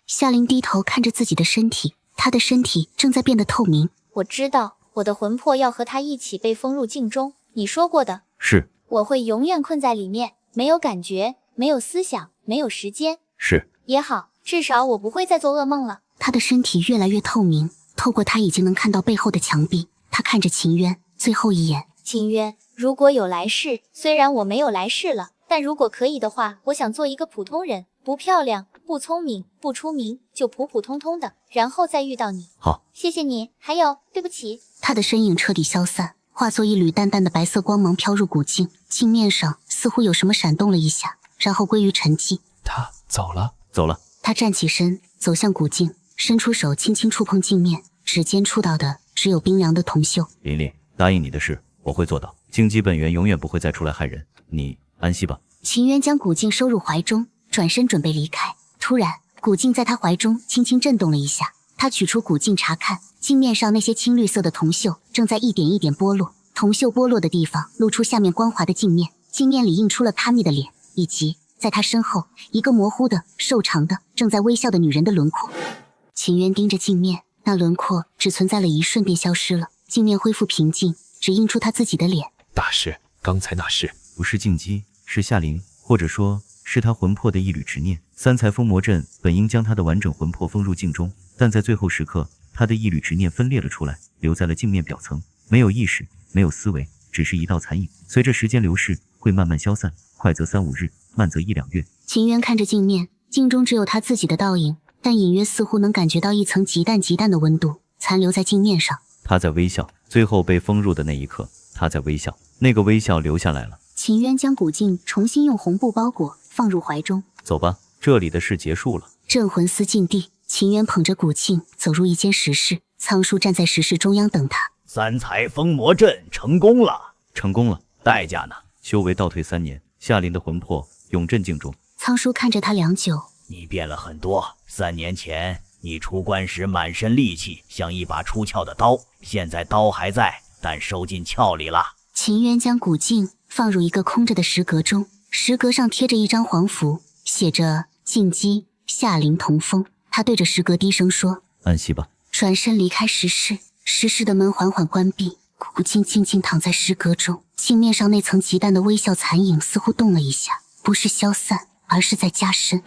Speaker 1: 夏琳低头看着自己的身体，她的身体正在变得透明。
Speaker 4: 我知道我的魂魄要和他一起被封入镜中，你说过的。
Speaker 3: 是。
Speaker 4: 我会永远困在里面，没有感觉，没有思想，没有时间。
Speaker 3: 是。
Speaker 4: 也好，至少我不会再做噩梦了。
Speaker 1: 他的身体越来越透明，透过他已经能看到背后的墙壁。他看着秦渊最后一眼。
Speaker 4: 秦渊，如果有来世，虽然我没有来世了，但如果可以的话，我想做一个普通人，不漂亮，不聪明，不出名，就普普通通的，然后再遇到你。
Speaker 3: 好，
Speaker 4: 谢谢你。还有，对不起。
Speaker 1: 他的身影彻底消散，化作一缕淡淡的白色光芒飘入古镜，镜面上似乎有什么闪动了一下，然后归于沉寂。
Speaker 9: 他走了。
Speaker 3: 走了。
Speaker 1: 他站起身，走向古镜，伸出手轻轻触碰镜面，指尖触到的只有冰凉的铜锈。
Speaker 3: 琳琳，答应你的事我会做到，荆棘本源永远不会再出来害人，你安息吧。
Speaker 1: 秦渊将古镜收入怀中，转身准备离开。突然，古镜在他怀中轻轻震动了一下，他取出古镜查看，镜面上那些青绿色的铜锈正在一点一点剥落，铜锈剥落的地方露出下面光滑的镜面，镜面里映出了卡米的脸，以及在他身后一个模糊的、瘦长的、正在微笑的女人的轮廓。秦渊盯着镜面，那轮廓只存在了一瞬便消失了，镜面恢复平静，只映出他自己的脸。
Speaker 9: 大师，刚才那事
Speaker 3: 不是静姬，是夏琳，或者说是他魂魄的一缕执念。三才封魔阵本应将他的完整魂魄封入镜中，但在最后时刻，他的一缕执念分裂了出来，留在了镜面表层，没有意识，没有思维，只是一道残影。随着时间流逝，会慢慢消散，快则3-5日，慢则1-2月。
Speaker 1: 秦渊看着镜面，镜中只有他自己的倒影，但隐约似乎能感觉到一层极淡极淡的温度残留在镜面上。
Speaker 3: 他在微笑，最后被封入的那一刻，他在微笑，那个微笑留下来了。
Speaker 1: 秦渊将古镜重新用红布包裹，放入怀中。
Speaker 3: 走吧，这里的事结束了。
Speaker 1: 镇魂司禁地，秦渊捧着古镜走入一间石室，苍叔站在石室中央等他。
Speaker 8: 三才封魔阵成功了。
Speaker 3: 成功了。
Speaker 8: 代价呢？
Speaker 3: 修为倒退3年，夏琳的魂魄永镇镜中。
Speaker 1: 苍叔看着他良久。
Speaker 8: 你变了很多，3年前你出关时满身戾气，像一把出鞘的刀，现在刀还在，但收进鞘里了。
Speaker 1: 秦渊将古镜放入一个空着的石格中，石格上贴着一张黄符，写着禁姬夏琳同封。他对着石格低声说：
Speaker 3: 安息吧。
Speaker 1: 转身离开石室，石室的门缓缓关闭，古镜静静躺在石格中，镜面上那层极淡的微笑残影似乎动了一下，不是消散，而是在加深。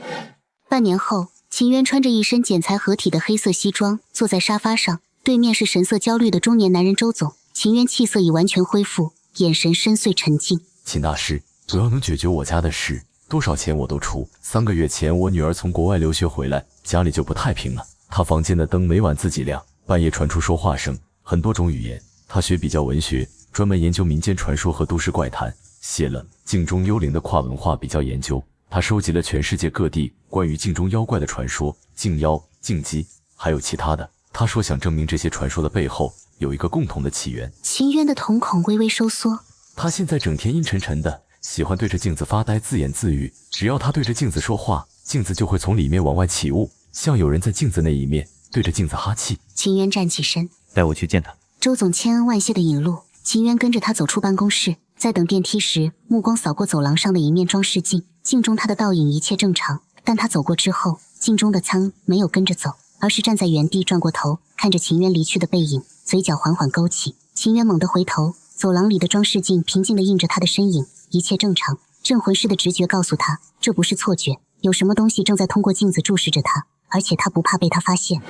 Speaker 1: 半年后，秦渊穿着一身剪裁合体的黑色西装，坐在沙发上，对面是神色焦虑的中年男人周总。秦渊气色已完全恢复，眼神深邃沉静。
Speaker 2: 秦大师，只要能解决我家的事，多少钱我都出。3个月前我女儿从国外留学回来，家里就不太平了。她房间的灯每晚自己亮，半夜传出说话声，很多种语言。她学比较文学，专门研究民间传说和都市怪谈，写了《镜中幽灵》的跨文化比较研究。她收集了全世界各地关于镜中妖怪的传说，镜妖、镜姬，还有其他的。她说想证明这些传说的背后有一个共同的起源。
Speaker 1: 秦渊的瞳孔微微收缩。
Speaker 2: 他现在整天阴沉沉的，喜欢对着镜子发呆，自言自语。只要他对着镜子说话，镜子就会从里面往外起雾，像有人在镜子那一面对着镜子哈气。
Speaker 1: 秦渊站起身，
Speaker 3: 带我去见他。
Speaker 1: 周总千恩万谢的引路，秦渊跟着他走出办公室。在等电梯时，目光扫过走廊上的一面装饰镜，镜中他的倒影一切正常，但他走过之后，镜中的苍没有跟着走，而是站在原地，转过头看着秦渊离去的背影，嘴角缓缓勾起。秦渊猛地回头，走廊里的装饰镜平静地映着他的身影，一切正常。镇魂师的直觉告诉他，这不是错觉，有什么东西正在通过镜子注视着他，而且他不怕被他发现。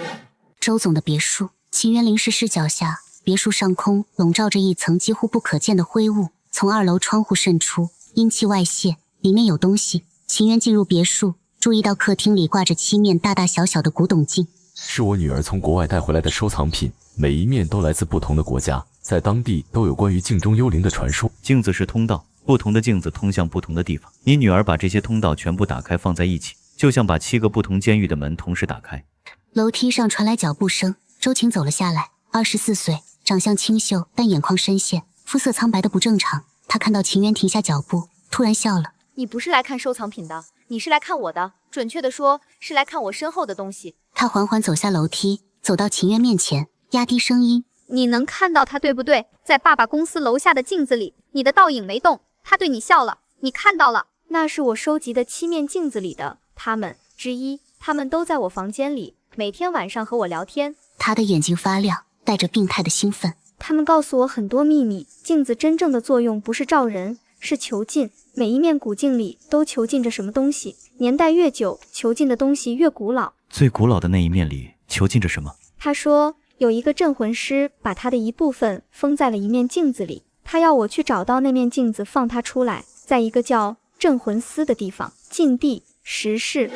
Speaker 1: 周总的别墅，秦渊凝视视角下，别墅上空笼罩着一层几乎不可见的灰雾，从2楼窗户渗出，阴气外泄，里面有东西。秦渊进入别墅，注意到客厅里挂着7面大大小小的古董镜，
Speaker 2: 是我女儿从国外带回来的收藏品，每一面都来自不同的国家，在当地都有关于镜中幽灵的传说。
Speaker 3: 镜子是通道，不同的镜子通向不同的地方。你女儿把这些通道全部打开放在一起，就像把7个不同监狱的门同时打开。
Speaker 1: 楼梯上传来脚步声，周晴走了下来，24岁，长相清秀，但眼眶深陷，肤色苍白的不正常。他看到秦渊停下脚步，突然笑了。
Speaker 10: 你不是来看收藏品的，你是来看我的，准确的说，是来看我身后的东西。
Speaker 1: 他缓缓走下楼梯，走到秦渊面前，压低声音：
Speaker 10: 你能看到他对不对？在爸爸公司楼下的镜子里，你的倒影没动，他对你笑了，你看到了。那是我收集的7面镜子里的他们之一，他们都在我房间里，每天晚上和我聊天。
Speaker 1: 他的眼睛发亮，带着病态的兴奋。
Speaker 10: 他们告诉我很多秘密。镜子真正的作用不是照人，是囚禁。每一面古镜里都囚禁着什么东西，年代越久，囚禁的东西越古老。
Speaker 3: 最古老的那一面里囚禁着什么？
Speaker 10: 他说有一个镇魂师把他的一部分封在了一面镜子里，他要我去找到那面镜子，放他出来，在一个叫镇魂司的地方，禁地10室。